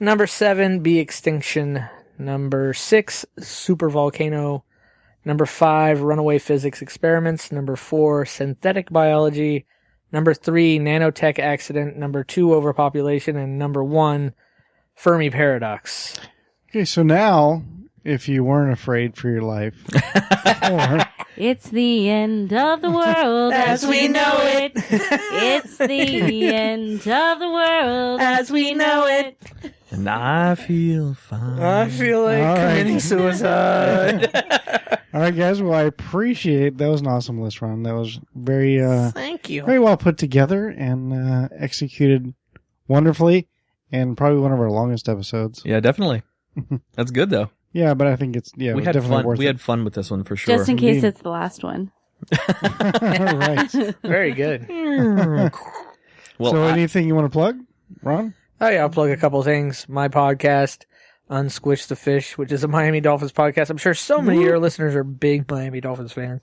S6: Number 7, bee extinction. Number 6, super volcano. Number 5, runaway physics experiments. Number 4, synthetic biology. Number 3, nanotech accident. Number 2, overpopulation. And number 1, Fermi paradox.
S4: Okay, so now, if you weren't afraid for your life, or
S2: It's the end of the world as we know it. It's the end of the world as we know it.
S5: And I feel fine.
S6: I feel like
S4: All right.
S6: committing suicide.
S4: All right, guys. Well, I appreciate that was an awesome list, Ron. That was very,
S6: Thank you.
S4: very well put together and executed wonderfully, and probably one of our longest episodes.
S5: Yeah, definitely. That's good though.
S4: Yeah, but I think it's
S5: we
S4: it was
S5: had
S4: definitely
S5: fun.
S4: worth
S5: We
S4: it.
S5: had fun with this one for sure.
S2: Just in case
S4: Indeed.
S2: it's the last one.
S4: Right.
S6: Very good.
S5: well,
S4: So, anything you want to plug, Ron?
S6: Oh yeah, I'll plug a couple things. My podcast, Unsquish the Fish, which is a Miami Dolphins podcast. I'm sure so many of your listeners are big Miami Dolphins fans.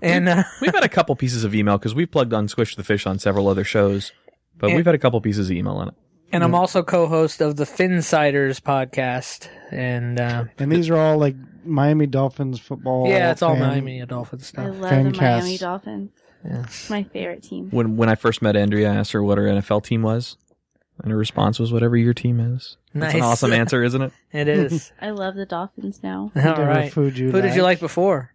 S6: And
S5: we've had a couple pieces of email because we've plugged on Squish the Fish on several other shows, but we've had a couple pieces of email on it.
S6: and I'm also co-host of the Finsiders podcast. And
S4: these are all like Miami Dolphins football.
S6: yeah, it's all
S4: fan-
S6: Miami Dolphins
S2: I
S6: stuff.
S2: love
S4: Fan
S2: the Miami
S4: cast.
S2: Dolphins.
S6: Yeah.
S2: It's my favorite team.
S5: When I first met Andrea, I asked her what her NFL team was, and her response was, "Whatever your team is." That's an
S6: Nice.
S5: awesome answer, isn't it?
S6: It is.
S2: I love the Dolphins now.
S6: All
S4: Whatever
S6: right.
S4: food
S6: Who did you like before?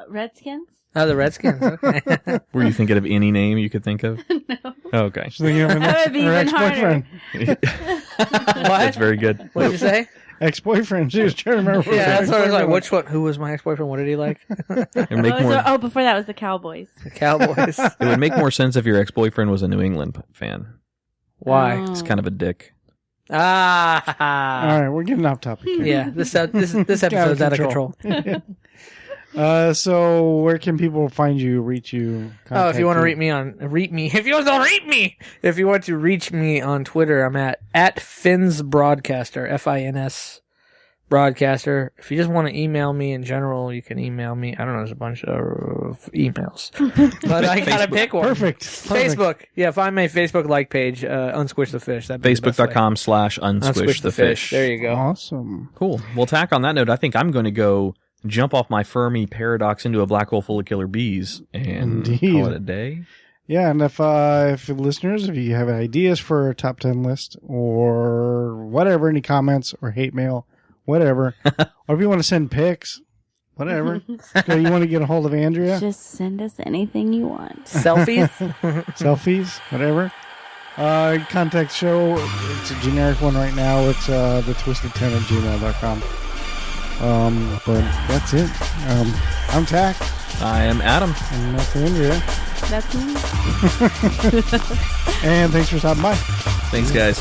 S2: Redskins?
S6: Oh, the Redskins. Okay.
S5: Were you thinking of any name you could think of?
S2: No.
S5: Okay,
S4: She's thinking of an
S2: That would be
S4: her
S2: even harder.
S4: ex-boyfriend.
S5: that's very good.
S6: What did you say?
S4: Ex-boyfriend. She was trying to remember.
S6: Yeah, that's what I was like.
S4: Ex-boyfriend.
S6: Which one? Who was my ex-boyfriend? What did he like?
S5: It would make more.
S2: Before that was the Cowboys.
S6: The Cowboys.
S5: It would make more sense if your ex-boyfriend was a New England fan.
S6: Why?
S2: Oh.
S5: He's kind of a dick.
S6: Ah.
S4: All right, we're getting off topic here.
S6: Yeah, this episode's out of control.
S4: So where can people find you, reach you?
S6: Oh, if you want to
S4: contact
S6: if you want to reach me on Twitter, I'm at Fins Broadcaster, FINS Broadcaster. If you just want to email me in general, you can email me. I don't know, there's a bunch of emails, but I gotta pick one.
S4: Perfect.
S6: Facebook, yeah, find my Facebook like page, Unsquish the Fish. That'd be the best way.
S5: Facebook.com/unsquish the fish.
S6: There you go.
S4: Awesome.
S5: Cool. Well, Tach, on that note, I think I'm going to go jump off my Fermi paradox into a black hole full of killer bees and
S4: Indeed.
S5: call it a day.
S4: Yeah, and if listeners, if you have ideas for a top 10 list or whatever, any comments or hate mail, whatever, or if you want to send pics, whatever, or you want to get a hold of Andrea,
S2: Just send us anything you want.
S6: Selfies.
S4: selfies, whatever. Contact show. It's a generic one right now. It's the twisted10@gmail.com. But that's it. I'm Tach,
S5: I am Adam.
S4: and that's Andrea.
S2: That's me.
S4: And thanks for stopping by.
S5: Thanks, guys.